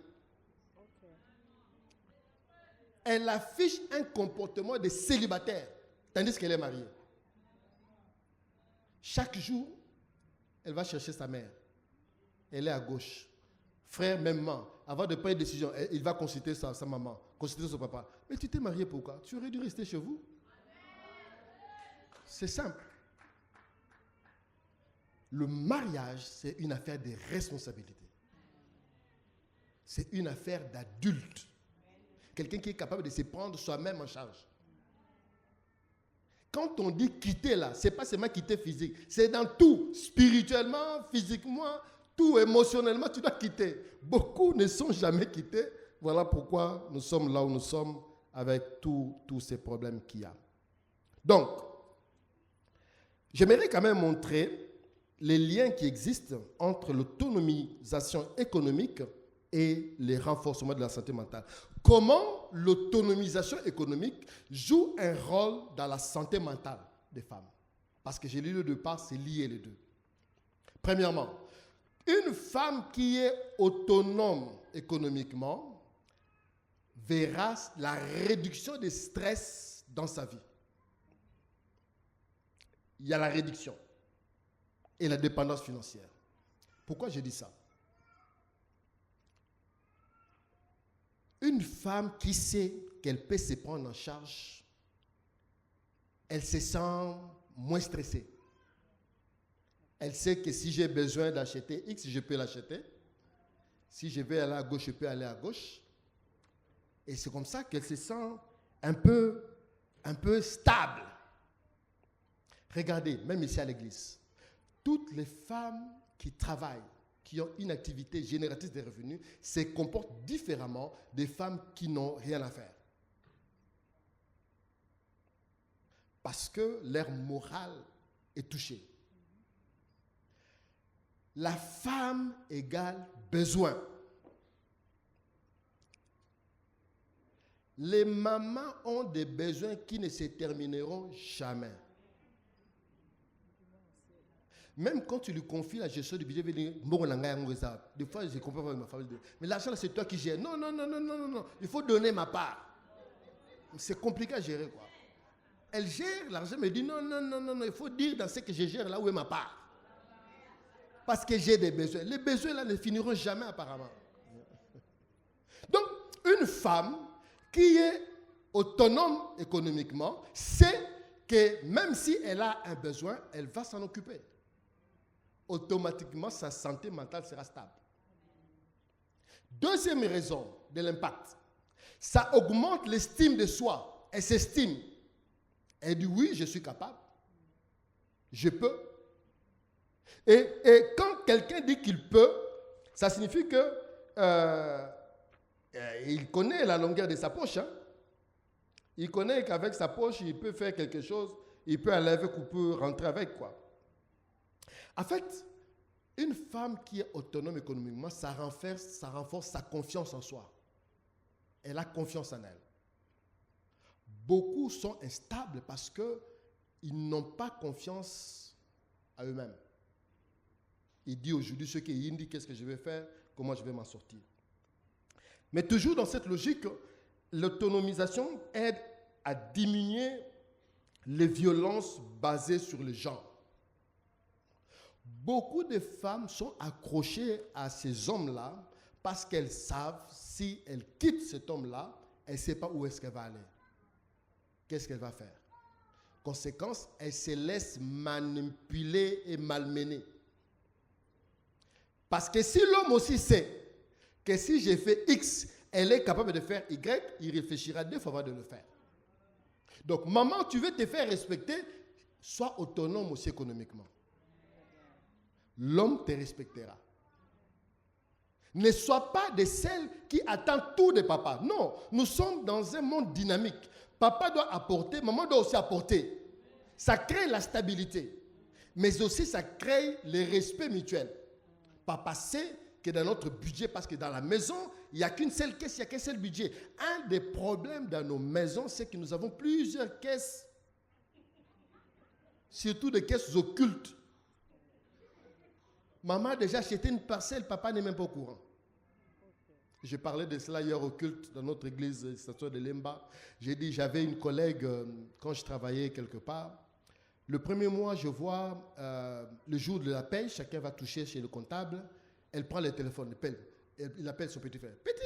Elle affiche un comportement de célibataire, tandis qu'elle est mariée. Chaque jour, elle va chercher sa mère. Elle est à gauche. Frère, mêmement, avant de prendre une décision, il va consulter sa maman, consulter son papa. Mais tu t'es marié pourquoi? Tu aurais dû rester chez vous. C'est simple. Le mariage, c'est une affaire de responsabilité. C'est une affaire d'adulte. Quelqu'un qui est capable de se prendre soi-même en charge. Quand on dit quitter là, ce n'est pas seulement quitter physique, c'est dans tout, spirituellement, physiquement, tout, émotionnellement, tu dois quitter. Beaucoup ne sont jamais quittés. Voilà pourquoi nous sommes là où nous sommes avec tous ces problèmes qu'il y a. Donc, j'aimerais quand même montrer les liens qui existent entre l'autonomisation économique et les renforcements de la santé mentale. Comment l'autonomisation économique joue un rôle dans la santé mentale des femmes? Parce que j'ai lu les deux parts, c'est lié les deux. Premièrement, une femme qui est autonome économiquement verra la réduction des stress dans sa vie. Il y a la réduction et la dépendance financière. Pourquoi je dis ça? Une femme qui sait qu'elle peut se prendre en charge, elle se sent moins stressée. Elle sait que si j'ai besoin d'acheter X, je peux l'acheter. Si je vais aller à gauche, je peux aller à gauche. Et c'est comme ça qu'elle se sent un peu stable. Regardez, même ici à l'église, toutes les femmes qui travaillent, qui ont une activité génératrice de revenus, se comportent différemment des femmes qui n'ont rien à faire. Parce que leur morale est touchée. La femme égale besoin. Les mamans ont des besoins qui ne se termineront jamais. Même quand tu lui confies la gestion du budget, des fois je comprends pas avec ma famille. Mais l'argent, c'est toi qui gères. Non. Il faut donner ma part. C'est compliqué à gérer, quoi. Elle gère l'argent, mais dit non. Il faut dire dans ce que je gère là où est ma part. Parce que j'ai des besoins. Les besoins là ne finiront jamais apparemment. Donc, une femme qui est autonome économiquement sait que même si elle a un besoin, elle va s'en occuper. Automatiquement, sa santé mentale sera stable. Deuxième raison de l'impact, ça augmente l'estime de soi. Elle s'estime. Elle dit oui, je suis capable. Je peux. Et quand quelqu'un dit qu'il peut, ça signifie que il connaît la longueur de sa poche. Hein. Il connaît qu'avec sa poche, il peut faire quelque chose, il peut aller avec ou peut rentrer avec, quoi. En fait, une femme qui est autonome économiquement, ça renforce sa confiance en soi. Elle a confiance en elle. Beaucoup sont instables parce qu'ils n'ont pas confiance à eux-mêmes. Il dit aujourd'hui ce qui est indi, qu'est-ce que je vais faire, comment je vais m'en sortir. Mais toujours dans cette logique, l'autonomisation aide à diminuer les violences basées sur le genre. Beaucoup de femmes sont accrochées à ces hommes-là parce qu'elles savent si elles quittent cet homme-là, elles ne savent pas où est-ce qu'elle va aller. Qu'est-ce qu'elle va faire? Conséquence, elles se laissent manipuler et malmener. Parce que si l'homme aussi sait que si j'ai fait X, elle est capable de faire Y, il réfléchira 2 fois avant de le faire. Donc, maman, tu veux te faire respecter, sois autonome aussi économiquement. L'homme te respectera. Ne sois pas de celles qui attendent tout de papa. Non, nous sommes dans un monde dynamique. Papa doit apporter, maman doit aussi apporter. Ça crée la stabilité. Mais aussi, ça crée le respect mutuel. Papa sait que dans notre budget, parce que dans la maison, il n'y a qu'une seule caisse, il n'y a qu'un seul budget. Un des problèmes dans nos maisons, c'est que nous avons plusieurs caisses, surtout des caisses occultes. Maman a déjà acheté une parcelle, papa n'est même pas au courant. Je parlais de cela hier au culte dans notre église, station de Lemba. J'ai dit, j'avais une collègue, quand je travaillais quelque part, le premier mois, je vois, le jour de la paye, chacun va toucher chez le comptable, elle prend le téléphone, il appelle son petit frère. Petit,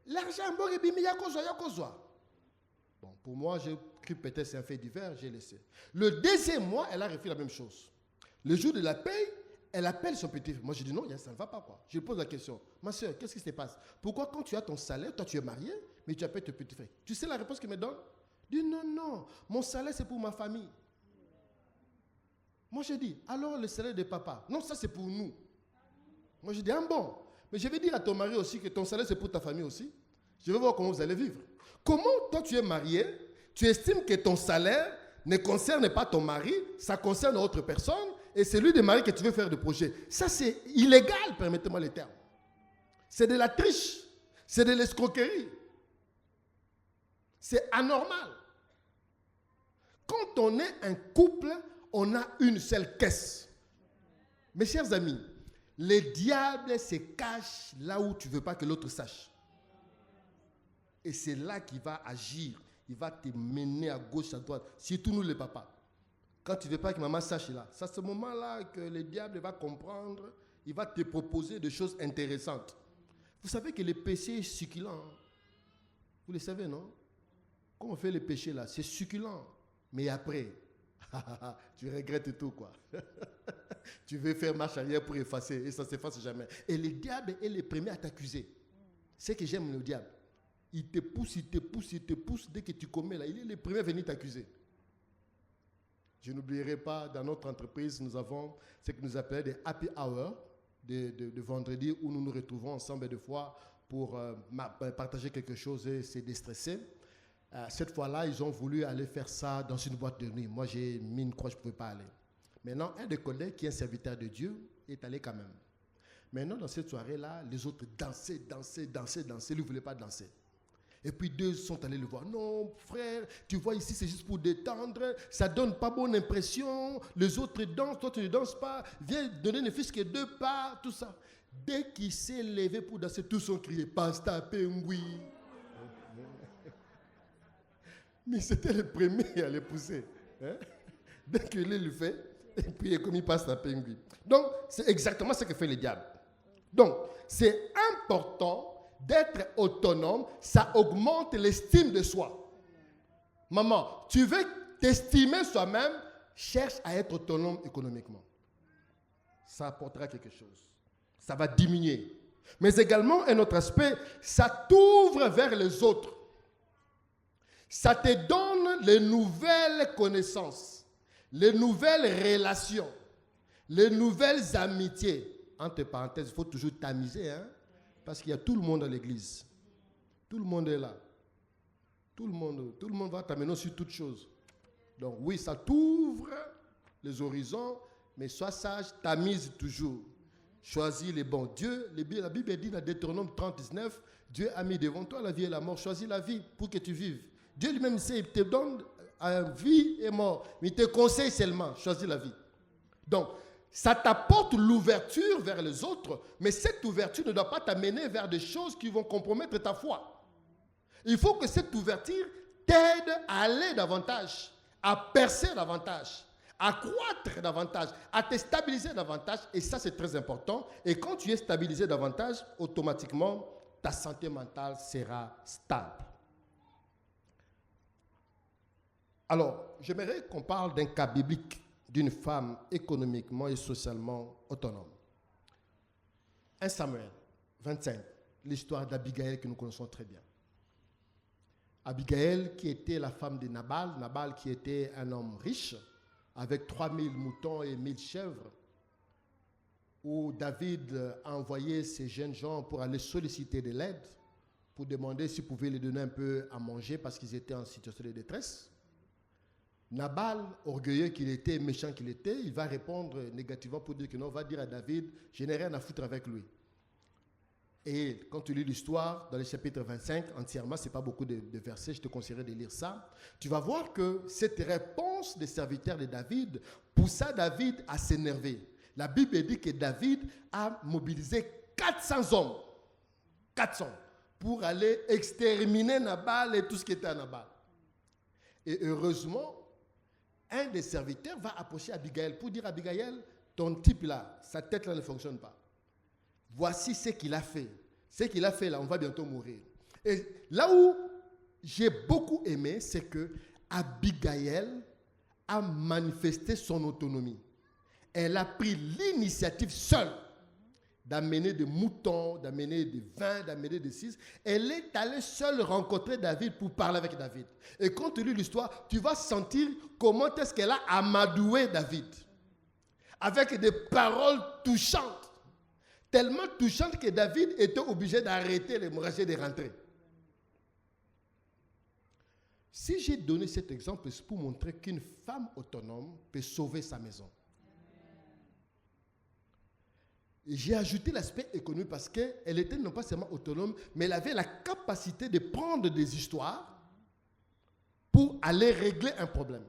l'argent, il y a quoi. Bon, pour moi, j'ai cru peut-être c'est un fait divers, j'ai laissé. Le deuxième mois, elle a refait la même chose. Le jour de la paye, elle appelle son petit frère. Moi, je dis non, ça ne va pas quoi. Je lui pose la question. Ma soeur, qu'est-ce qui se passe? Pourquoi quand tu as ton salaire, toi tu es marié, mais tu appelles ton petit frère? Tu sais la réponse qu'il me donne? Il dit non, mon salaire c'est pour ma famille. Moi, je dis, alors le salaire de papa? Non, ça c'est pour nous. Moi, je dis, bon. Mais je vais dire à ton mari aussi que ton salaire c'est pour ta famille aussi. Je vais voir comment vous allez vivre. Comment toi tu es marié, tu estimes que ton salaire ne concerne pas ton mari, ça concerne autre personne, et c'est lui de mari que tu veux faire de projet. Ça c'est illégal, permettez-moi les termes. C'est de la triche, c'est de l'escroquerie. C'est anormal. Quand on est un couple, on a une seule caisse. Mes chers amis, le diable se cache là où tu ne veux pas que l'autre sache. Et c'est là qu'il va agir. Il va te mener à gauche, à droite. Surtout nous les papas. Quand tu ne veux pas que maman sache là, c'est à ce moment-là que le diable va comprendre. Il va te proposer des choses intéressantes. Vous savez que le péché est succulent. Vous le savez, non? Quand on fait le péché là, c'est succulent. Mais après, tu regrettes tout quoi. Tu veux faire marche arrière pour effacer et ça ne s'efface jamais. Et le diable est le premier à t'accuser. C'est que j'aime le diable. Il te pousse, il te pousse, il te pousse. Dès que tu commets là, il est le premier à venir t'accuser. Je n'oublierai pas, dans notre entreprise, nous avons ce que nous appelons des happy hours de vendredi où nous nous retrouvons ensemble des fois pour partager quelque chose et se déstresser. Cette fois-là, ils ont voulu aller faire ça dans une boîte de nuit. Moi, j'ai mis une croix, je ne pouvais pas aller. Maintenant, un des collègues qui est un serviteur de Dieu est allé quand même. Maintenant, dans cette soirée-là, les autres dansaient. Lui ne voulait pas danser. Et puis deux sont allés le voir. Non, frère, tu vois ici, c'est juste pour détendre. Ça ne donne pas bonne impression. Les autres dansent, toi tu ne danses pas. Viens donner ne fût-ce que 2 pas, tout ça. Dès qu'il s'est levé pour danser, tous ont crié, Pasta Pengui. Mais c'était le premier à les pousser. Hein? Dès qu'il le fait, et puis comme il passe à Pengui. Donc, c'est exactement ce que fait le diable. Donc, c'est important d'être autonome, ça augmente l'estime de soi. Maman, tu veux t'estimer soi-même, cherche à être autonome économiquement. Ça apportera quelque chose. Ça va diminuer. Mais également, un autre aspect, ça t'ouvre vers les autres. Ça te donne les nouvelles connaissances, les nouvelles relations, les nouvelles amitiés. Entre parenthèses, il faut toujours tamiser, hein? Parce qu'il y a tout le monde dans l'église. Tout le monde est là. Tout le monde va t'amener sur toutes choses. Donc oui, ça t'ouvre les horizons, mais sois sage, tamise toujours. Choisis les bons. Dieu, la Bible dit dans Deutéronome 39, Dieu a mis devant toi la vie et la mort. Choisis la vie pour que tu vives. Dieu lui-même sait, il te donne vie et mort. Mais il te conseille seulement, choisis la vie. Donc, ça t'apporte l'ouverture vers les autres, mais cette ouverture ne doit pas t'amener vers des choses qui vont compromettre ta foi. Il faut que cette ouverture t'aide à aller davantage, à percer davantage, à croître davantage, à te stabiliser davantage, et ça c'est très important. Et quand tu es stabilisé davantage, automatiquement, ta santé mentale sera stable. Alors, j'aimerais qu'on parle d'un cas biblique d'une femme économiquement et socialement autonome. 1 Samuel 25, l'histoire d'Abigail que nous connaissons très bien. Abigail qui était la femme de Nabal, Nabal qui était un homme riche, avec 3000 moutons et 1000 chèvres. où David a envoyé ces jeunes gens pour aller solliciter de l'aide, pour demander s'ils pouvaient les donner un peu à manger parce qu'ils étaient en situation de détresse. Nabal, orgueilleux qu'il était, méchant qu'il était, il va répondre négativement pour dire que non, on va dire à David, je n'ai rien à foutre avec lui. Et quand tu lis l'histoire, dans le chapitre 25, entièrement, ce n'est pas beaucoup de versets, je te conseillerais de lire ça, tu vas voir que cette réponse des serviteurs de David poussa David à s'énerver. La Bible dit que David a mobilisé 400 hommes, 400, pour aller exterminer Nabal et tout ce qui était à Nabal. Et heureusement, un des serviteurs va approcher Abigail pour dire à Abigail, ton type là, sa tête là ne fonctionne pas. Voici ce qu'il a fait. Ce qu'il a fait là, on va bientôt mourir. Et là où j'ai beaucoup aimé, c'est que Abigail a manifesté son autonomie. Elle a pris l'initiative seule d'amener des moutons, d'amener des vins, d'amener des cils. Elle est allée seule rencontrer David pour parler avec David. Et quand tu lis l'histoire, tu vas sentir comment est-ce qu'elle a amadoué David. Avec des paroles touchantes. Tellement touchantes que David était obligé d'arrêter l'hémorragie et de rentrer. Si j'ai donné cet exemple, c'est pour montrer qu'une femme autonome peut sauver sa maison. J'ai ajouté l'aspect économique parce qu'elle était non pas seulement autonome, mais elle avait la capacité de prendre des histoires pour aller régler un problème.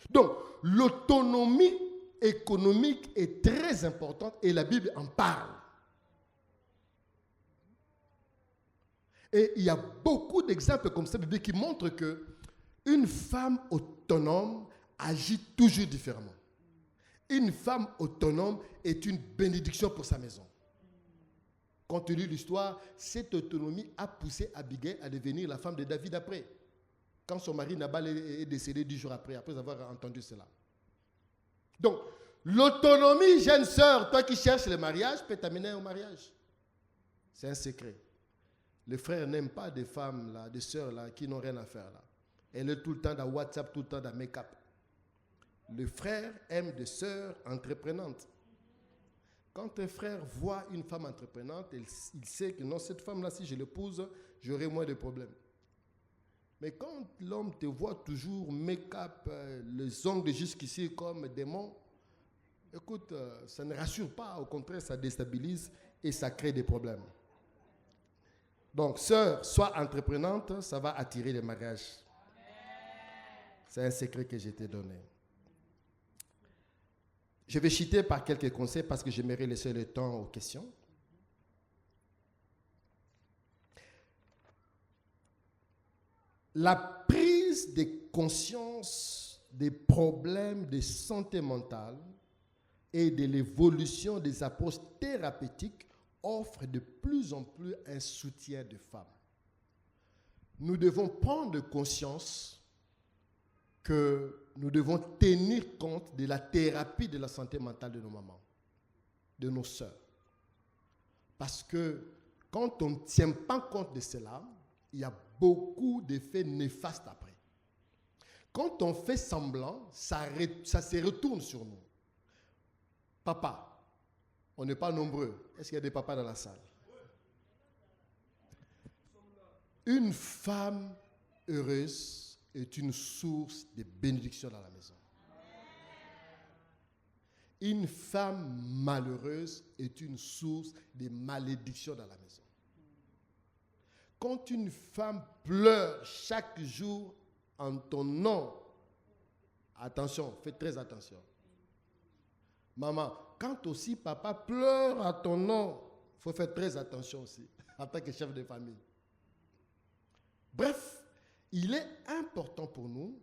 Donc, l'autonomie économique est très importante et la Bible en parle. Et il y a beaucoup d'exemples comme ça qui montrent qu'une femme autonome agit toujours différemment. Une femme autonome est une bénédiction pour sa maison. Quand tu lis l'histoire, cette autonomie a poussé Abigail à devenir la femme de David après. Quand son mari Nabal est décédé 10 jours après avoir entendu cela. Donc, l'autonomie, jeune sœur, toi qui cherches le mariage, peut t'amener au mariage. C'est un secret. Les frères n'aiment pas des femmes, là, des sœurs là, qui n'ont rien à faire. Là. Elle est tout le temps dans WhatsApp, tout le temps dans make-up. Le frère aime des sœurs entreprenantes. Quand un frère voit une femme entreprenante, il sait que non, cette femme-là, si je l'épouse, j'aurai moins de problèmes. Mais quand l'homme te voit toujours make-up, les ongles jusqu'ici comme démon, écoute, ça ne rassure pas, au contraire, ça déstabilise et ça crée des problèmes. Donc, sœur, sois entreprenante, ça va attirer les mariages. C'est un secret que je t'ai donné. Je vais chuter par quelques conseils parce que j'aimerais laisser le temps aux questions. La prise de conscience des problèmes de santé mentale et de l'évolution des approches thérapeutiques offre de plus en plus un soutien de femmes. Nous devons prendre conscience que nous devons tenir compte de la thérapie de la santé mentale de nos mamans, de nos sœurs. Parce que quand on ne tient pas compte de cela, il y a beaucoup d'effets néfastes après. Quand on fait semblant, ça se retourne sur nous. Papa, on n'est pas nombreux. Est-ce qu'il y a des papas dans la salle? Une femme heureuse est une source de bénédiction dans la maison. Une femme malheureuse est une source de malédiction dans la maison. Quand une femme pleure chaque jour en ton nom, attention, fais très attention. Maman, quand aussi papa pleure à ton nom, il faut faire très attention aussi, en tant que chef de famille. Bref, il est important pour nous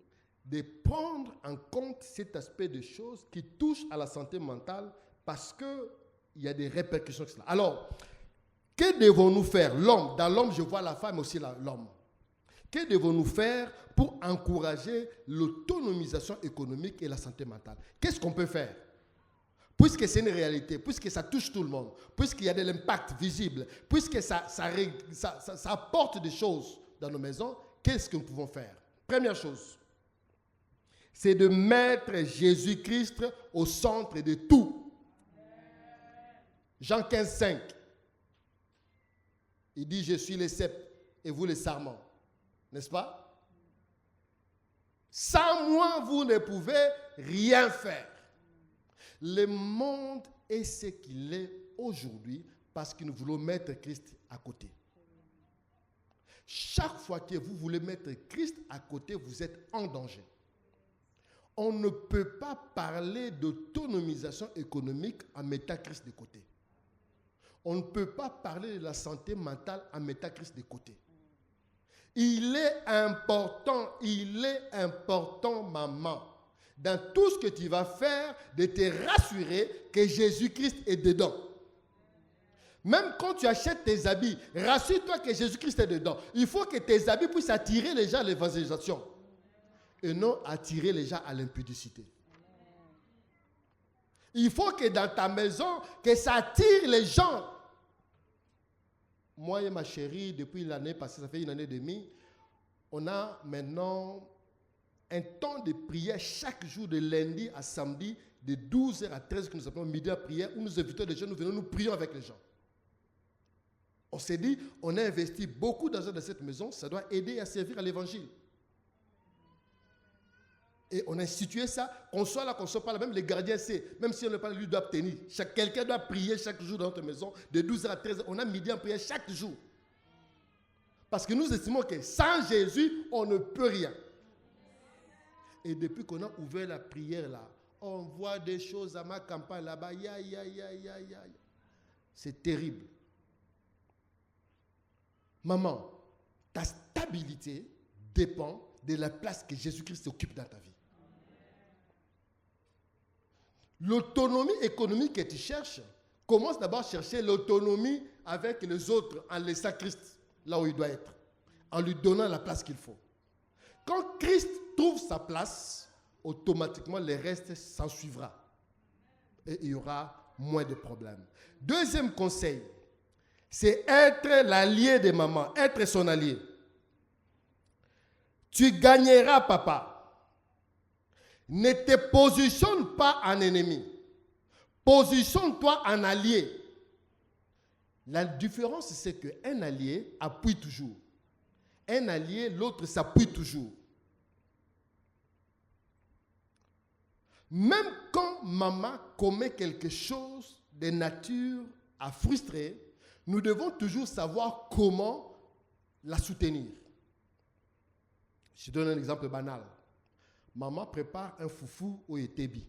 de prendre en compte cet aspect de choses qui touchent à la santé mentale parce qu'il y a des répercussions sur cela. Alors, que devons-nous faire? L'homme, dans l'homme, je vois la femme aussi l'homme. Que devons-nous faire pour encourager l'autonomisation économique et la santé mentale? Qu'est-ce qu'on peut faire? Puisque c'est une réalité, puisque ça touche tout le monde, puisqu'il y a de l'impact visible, puisque ça apporte des choses dans nos maisons, qu'est-ce que nous pouvons faire? Première chose, c'est de mettre Jésus-Christ au centre de tout. Jean 15, 5. Il dit, je suis les cèpes et vous les sarments. N'est-ce pas? Sans moi, vous ne pouvez rien faire. Le monde est ce qu'il est aujourd'hui parce que nous voulons mettre Christ à côté. Chaque fois que vous voulez mettre Christ à côté, vous êtes en danger. On ne peut pas parler d'autonomisation économique en mettant Christ de côté. On ne peut pas parler de la santé mentale en mettant Christ de côté. Il est important, maman, dans tout ce que tu vas faire, de te rassurer que Jésus-Christ est dedans. Même quand tu achètes tes habits, rassure-toi que Jésus-Christ est dedans. Il faut que tes habits puissent attirer les gens à l'évangélisation et non attirer les gens à l'impudicité. Il faut que dans ta maison, que ça attire les gens. Moi et ma chérie, depuis l'année passée, ça fait 1 année et demie, on a maintenant un temps de prière chaque jour, de lundi à samedi, de 12h à 13h, que nous appelons midi à prière, où nous invitons les gens, nous venons, nous prions avec les gens. On s'est dit, on a investi beaucoup d'argent dans cette maison, ça doit aider à servir à l'évangile. Et on a institué ça, qu'on soit là, qu'on ne soit pas là, même les gardiens, même si on n'est pas là, lui doit tenir. Quelqu'un doit prier chaque jour dans notre maison, de 12h à 13h. On a midi en prière chaque jour. Parce que nous estimons que sans Jésus, on ne peut rien. Et depuis qu'on a ouvert la prière là, on voit des choses à ma campagne là-bas. C'est terrible. Maman, ta stabilité dépend de la place que Jésus-Christ occupe dans ta vie. L'autonomie économique que tu cherches, commence d'abord à chercher l'autonomie avec les autres en laissant Christ là où il doit être, en lui donnant la place qu'il faut. Quand Christ trouve sa place, automatiquement le reste s'en suivra. Et il y aura moins de problèmes. Deuxième conseil, c'est être l'allié de maman, être son allié. Tu gagneras, papa. Ne te positionne pas en ennemi. Positionne-toi en allié. La différence, c'est qu'un allié appuie toujours. Un allié, l'autre s'appuie toujours. Même quand maman commet quelque chose de nature à frustrer, nous devons toujours savoir comment la soutenir. Je te donne un exemple banal. Maman prépare un foufou au tébi.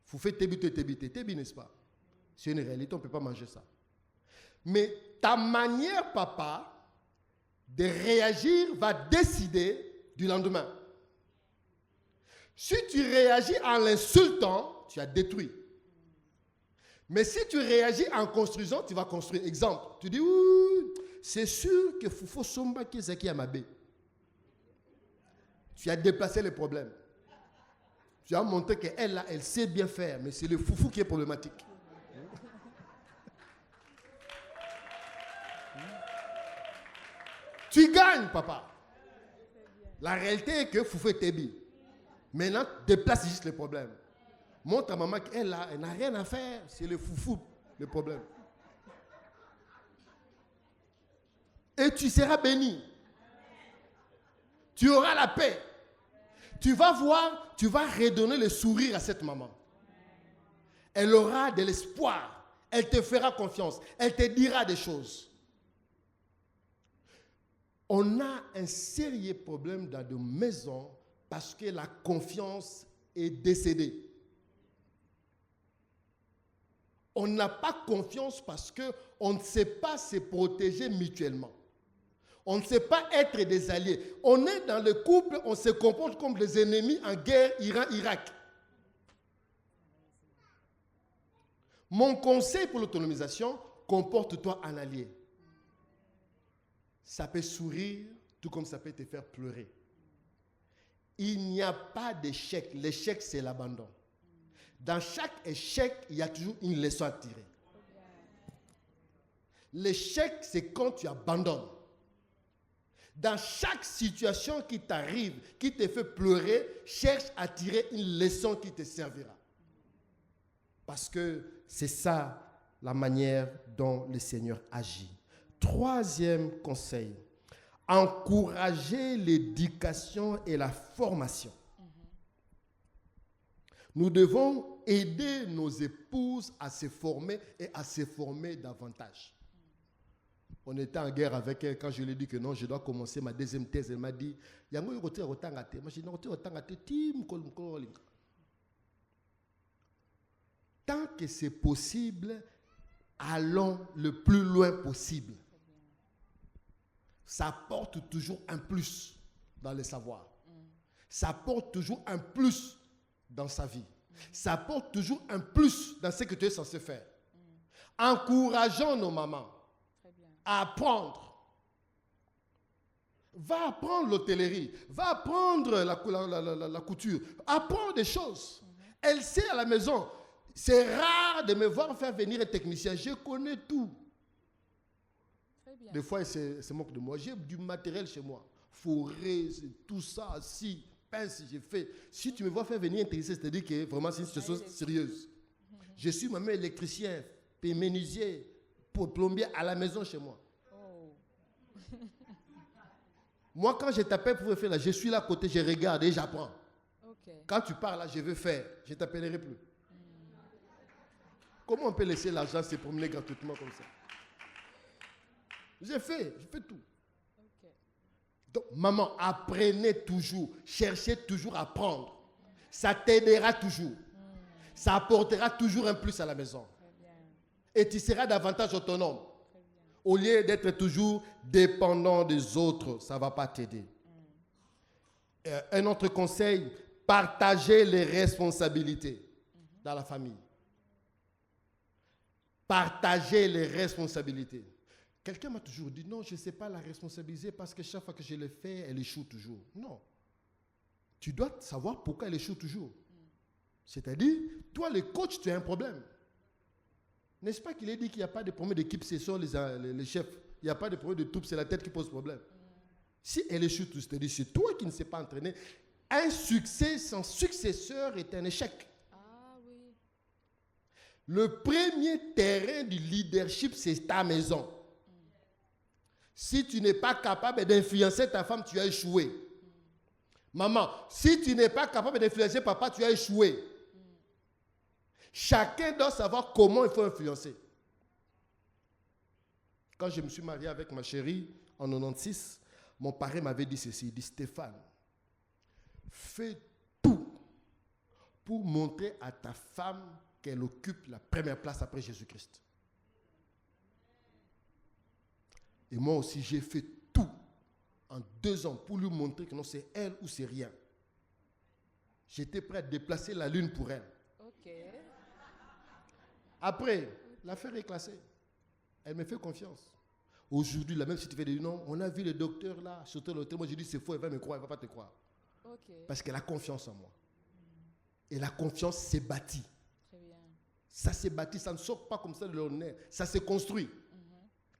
Foufou tébi, n'est-ce pas? C'est une réalité, on ne peut pas manger ça. Mais ta manière, papa, de réagir va décider du lendemain. Si tu réagis en l'insultant, tu as détruit. Mais si tu réagis en construisant, tu vas construire. Exemple, tu dis, c'est sûr que Foufou Somba qui est qui Amabé. Tu as déplacé le problème. Tu as montré qu'elle, là, elle sait bien faire, mais c'est le foufou qui est problématique. Tu gagnes, papa. La réalité est que foufou est tébi. Maintenant, déplace juste le problème. Montre à maman qu'elle, là, elle n'a rien à faire. C'est le foufou, le problème. Et tu seras béni. Tu auras la paix. Tu vas voir, tu vas redonner le sourire à cette maman. Elle aura de l'espoir. Elle te fera confiance. Elle te dira des choses. On a un sérieux problème dans nos maisons parce que la confiance est décédée. On n'a pas confiance parce qu'on ne sait pas se protéger mutuellement. On ne sait pas être des alliés. On est dans le couple, on se comporte comme des ennemis en guerre Iran-Irak. Mon conseil pour l'autonomisation, comporte-toi en allié. Ça peut sourire, tout comme ça peut te faire pleurer. Il n'y a pas d'échec. L'échec, c'est l'abandon. Dans chaque échec, il y a toujours une leçon à tirer. L'échec, c'est quand tu abandonnes. Dans chaque situation qui t'arrive, qui te fait pleurer, cherche à tirer une leçon qui te servira. Parce que c'est ça la manière dont le Seigneur agit. Troisième conseil, encourager l'éducation et la formation. Nous devons aider nos épouses à se former et à se former davantage. On était en guerre avec elle quand je lui ai dit que non, je dois commencer ma deuxième thèse. Elle m'a dit, tant que c'est possible, allons le plus loin possible. Ça apporte toujours un plus dans le savoir. Ça apporte toujours un plus dans sa vie. Ça apporte toujours un plus dans ce que tu es censé faire. Encourageons nos mamans à apprendre. Va apprendre l'hôtellerie, va apprendre la couture, apprends des choses. Elle sait à la maison. C'est rare de me voir faire venir un technicien. Je connais tout. Des fois, elle se moque de moi. J'ai du matériel chez moi. Forêt, tout ça, si, pince, j'ai fait. Si tu me vois faire venir un technicien, c'est-à-dire que vraiment c'est une situation sérieuse. Je suis moi-même électricien, menuisier, plombier à la maison chez moi. Moi, quand je t'appelle pour faire là, je suis là à côté, je regarde et j'apprends. Quand tu parles là, je veux faire. Je ne t'appellerai plus. Comment on peut laisser l'argent se promener gratuitement comme ça? J'ai fait tout. Donc, maman, apprenez toujours, cherchez toujours à apprendre. Ça t'aidera toujours. Ça apportera toujours un plus à la maison. Et tu seras davantage autonome. Au lieu d'être toujours dépendant des autres, ça ne va pas t'aider. Un autre conseil, partagez les responsabilités dans la famille. Partagez les responsabilités. Quelqu'un m'a toujours dit, non, je ne sais pas la responsabiliser parce que chaque fois que je le fais, elle échoue toujours. Non. Tu dois savoir pourquoi elle échoue toujours. C'est-à-dire, toi, le coach, tu as un problème. N'est-ce pas qu'il est dit qu'il n'y a pas de problème d'équipe, ce sont les chefs. Il n'y a pas de problème de troupe, c'est la tête qui pose problème. Si elle échoue toujours, c'est-à-dire, c'est toi qui ne sais pas entraîner. Un succès sans successeur est un échec. Le premier terrain du leadership, c'est ta maison. Si tu n'es pas capable d'influencer ta femme, tu as échoué. Maman, si tu n'es pas capable d'influencer papa, tu as échoué. Chacun doit savoir comment il faut influencer. Quand je me suis marié avec ma chérie en 96, mon parrain m'avait dit ceci, il dit, Stéphane, fais tout pour montrer à ta femme qu'elle occupe la première place après Jésus-Christ. Et moi aussi, j'ai fait tout en 2 ans pour lui montrer que non, c'est elle ou c'est rien. J'étais prêt à déplacer la lune pour elle. Après, l'affaire est classée. Elle me fait confiance. Aujourd'hui, même si tu fais des non, on a vu le docteur là, sauter l'hôtel. Moi, je dis c'est faux, elle va me croire, elle ne va pas te croire. Parce qu'elle a confiance en moi. Et la confiance s'est bâtie. Ça s'est bâti, ça ne sort pas comme ça de l'ordinaire. Ça s'est construit.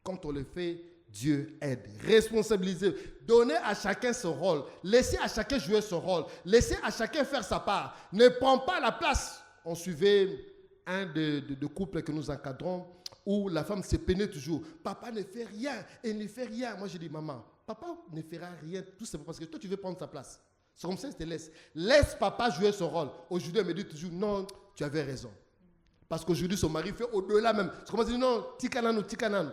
Quand on le fait, Dieu aide. Responsabiliser. Donner à chacun son rôle. Laissez à chacun jouer son rôle. Laissez à chacun faire sa part. Ne prends pas la place. On suivait un de couples que nous encadrons où la femme se peinait toujours. Papa ne fait rien. Elle ne fait rien. Moi, je dis, maman, papa ne fera rien. Tout simplement parce que toi, tu veux prendre sa place. C'est comme ça que je te laisse. Laisse papa jouer son rôle. Aujourd'hui, elle me dit toujours, non, tu avais raison. Parce qu'aujourd'hui, son mari fait au-delà même. C'est comme ça, dit, non, tikanano, tikanano.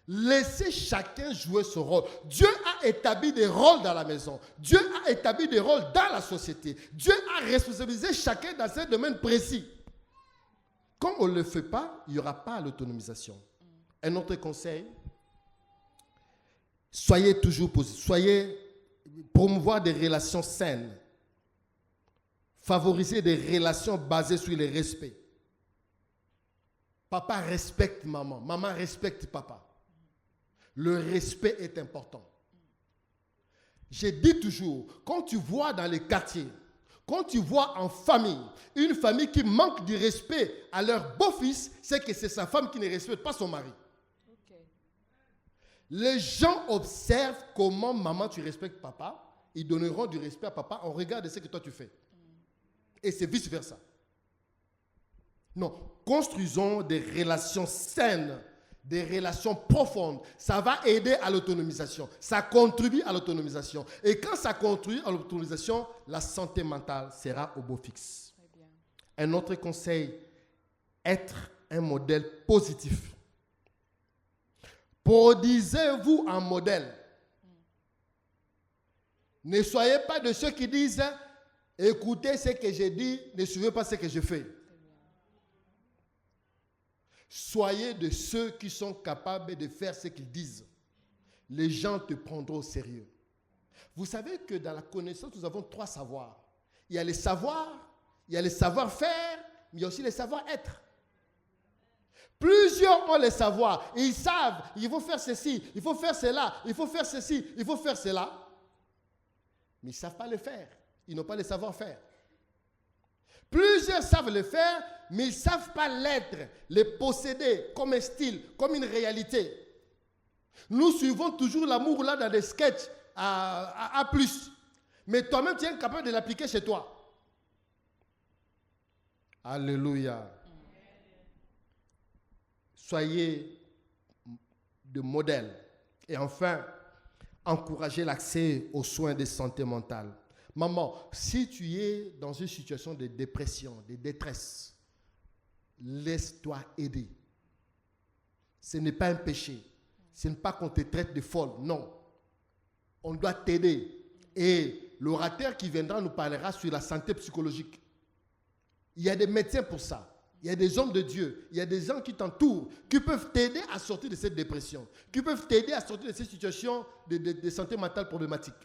Laissez chacun jouer son rôle. Dieu a établi des rôles dans la maison. Dieu a établi des rôles dans la société. Dieu a responsabilisé chacun dans un domaine précis. Comme on ne le fait pas, il n'y aura pas l'autonomisation. Un autre conseil, soyez toujours positifs. Soyez promouvoir des relations saines. Favoriser des relations basées sur le respect. Papa respecte maman. Maman respecte papa. Le respect est important. Je dis toujours, quand tu vois dans les quartiers, quand tu vois en famille, une famille qui manque du respect à leur beau-fils, c'est que c'est sa femme qui ne respecte pas son mari. Les gens observent comment maman tu respectes papa, ils donneront du respect à papa en regard de ce que toi tu fais. Et c'est vice-versa. Non, construisons des relations saines, des relations profondes. Ça va aider à l'autonomisation. Ça contribue à l'autonomisation. Et quand ça contribue à l'autonomisation, la santé mentale sera au beau fixe. Un autre conseil, être un modèle positif. Produisez-vous un modèle. Ne soyez pas de ceux qui disent « Écoutez ce que je dis, ne suivez pas ce que je fais ». Soyez de ceux qui sont capables de faire ce qu'ils disent. Les gens te prendront au sérieux. Vous savez que dans la connaissance, nous avons 3 savoirs. Il y a les savoirs, il y a les savoir-faire, mais il y a aussi les savoir-être. Plusieurs ont les savoirs. Ils savent, il faut faire ceci, il faut faire cela, il faut faire ceci, il faut faire cela. Mais ils ne savent pas le faire. Ils n'ont pas le savoir-faire. Plusieurs savent le faire, mais ils ne savent pas l'être, le posséder comme un style, comme une réalité. Nous suivons toujours l'amour là dans des sketchs à plus. Mais toi-même, tu es incapable de l'appliquer chez toi. Alléluia. Soyez de modèle. Et enfin, encouragez l'accès aux soins de santé mentale. Maman, si tu es dans une situation de dépression, de détresse, laisse-toi aider. Ce n'est pas un péché. Ce n'est pas qu'on te traite de folle. Non. On doit t'aider. Et l'orateur qui viendra nous parlera sur la santé psychologique. Il y a des médecins pour ça. Il y a des hommes de Dieu. Il y a des gens qui t'entourent, qui peuvent t'aider à sortir de cette dépression, qui peuvent t'aider à sortir de cette situation de santé mentale problématique.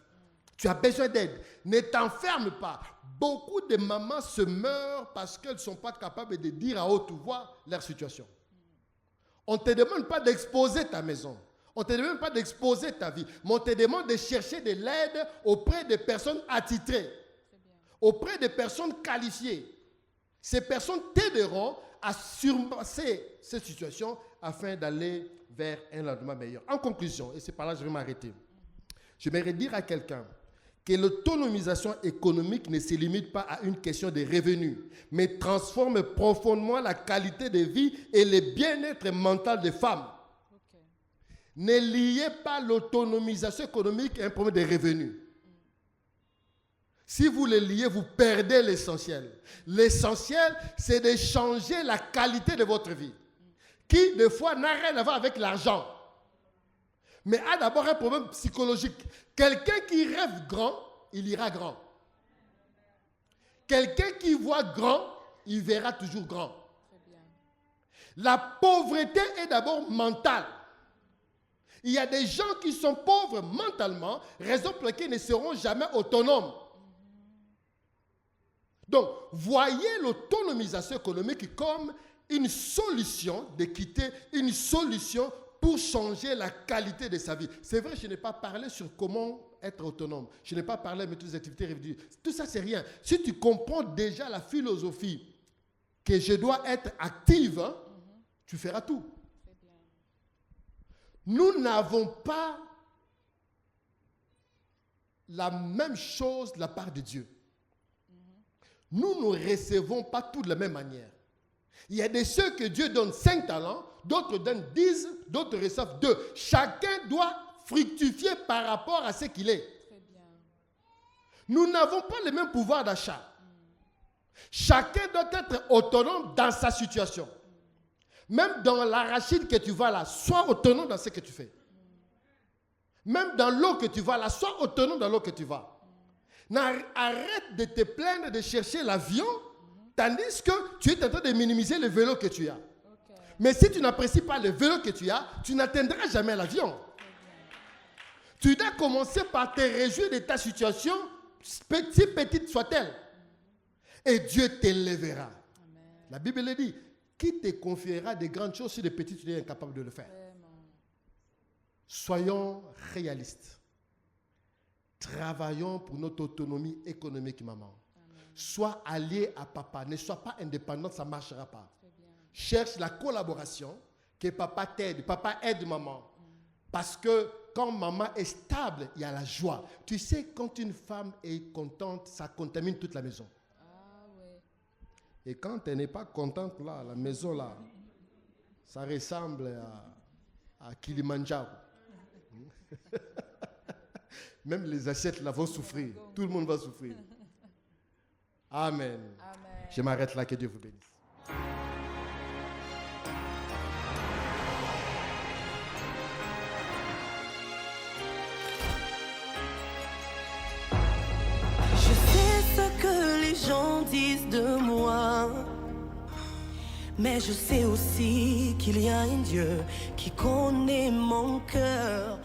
Tu as besoin d'aide. Ne t'enferme pas. Beaucoup de mamans se meurent parce qu'elles ne sont pas capables de dire à haute voix leur situation. On ne te demande pas d'exposer ta maison. On ne te demande pas d'exposer ta vie. Mais on te demande de chercher de l'aide auprès de personnes attitrées, auprès de personnes qualifiées. Ces personnes t'aideront à surpasser cette situation afin d'aller vers un lendemain meilleur. En conclusion, et c'est par là que je vais m'arrêter, j'aimerais dire à quelqu'un que l'autonomisation économique ne se limite pas à une question de revenus, mais transforme profondément la qualité de vie et le bien-être mental des femmes. Okay. Ne liez pas l'autonomisation économique à un problème de revenus. Si vous le liez, vous perdez l'essentiel. L'essentiel, c'est de changer la qualité de votre vie, qui, des fois, n'a rien à voir avec l'argent, mais a d'abord un problème psychologique. Quelqu'un qui rêve grand, il ira grand. Quelqu'un qui voit grand, il verra toujours grand. La pauvreté est d'abord mentale. Il y a des gens qui sont pauvres mentalement, raison pour laquelle ils ne seront jamais autonomes. Donc, voyez l'autonomisation économique comme une solution d'équité, une solution pour changer la qualité de sa vie. C'est vrai, je n'ai pas parlé sur comment être autonome. Je n'ai pas parlé de toutes les activités réduites. Tout ça, c'est rien. Si tu comprends déjà la philosophie que je dois être active, tu feras tout. Nous n'avons pas la même chose de la part de Dieu. Nous ne recevons pas tout de la même manière. Il y a des ceux que Dieu donne 5 talents, d'autres donnent 10, d'autres reçoivent 2. Chacun doit fructifier par rapport à ce qu'il est. Nous n'avons pas le même pouvoir d'achat. Chacun doit être autonome dans sa situation. Même dans l'arachide que tu vas là, sois autonome dans ce que tu fais. Même dans l'eau que tu vas là, sois autonome dans l'eau que tu vas. Arrête de te plaindre de chercher l'avion, tandis que tu es en train de minimiser le vélo que tu as. Okay. Mais si tu n'apprécies pas le vélo que tu as, tu n'atteindras jamais l'avion. Tu dois commencer par te réjouir de ta situation, si petite soit-elle. Et Dieu t'élèvera. La Bible le dit, qui te confiera des grandes choses si les petites tu es incapable de le faire? Soyons réalistes. Travaillons pour notre autonomie économique, maman. Amen. Sois allié à papa. Ne sois pas indépendante, ça ne marchera pas. Cherche la collaboration, que papa t'aide. Papa aide maman. Parce que quand maman est stable, il y a la joie. Tu sais, quand une femme est contente, ça contamine toute la maison. Ah, ouais. Et quand elle n'est pas contente là, la maison là, ça ressemble à Kilimanjaro. Même les assiettes là vont souffrir. Tout le monde va souffrir. Amen. Amen. Je m'arrête là, que Dieu vous bénisse. Je sais ce que les gens disent de moi, mais je sais aussi qu'il y a un Dieu qui connaît mon cœur.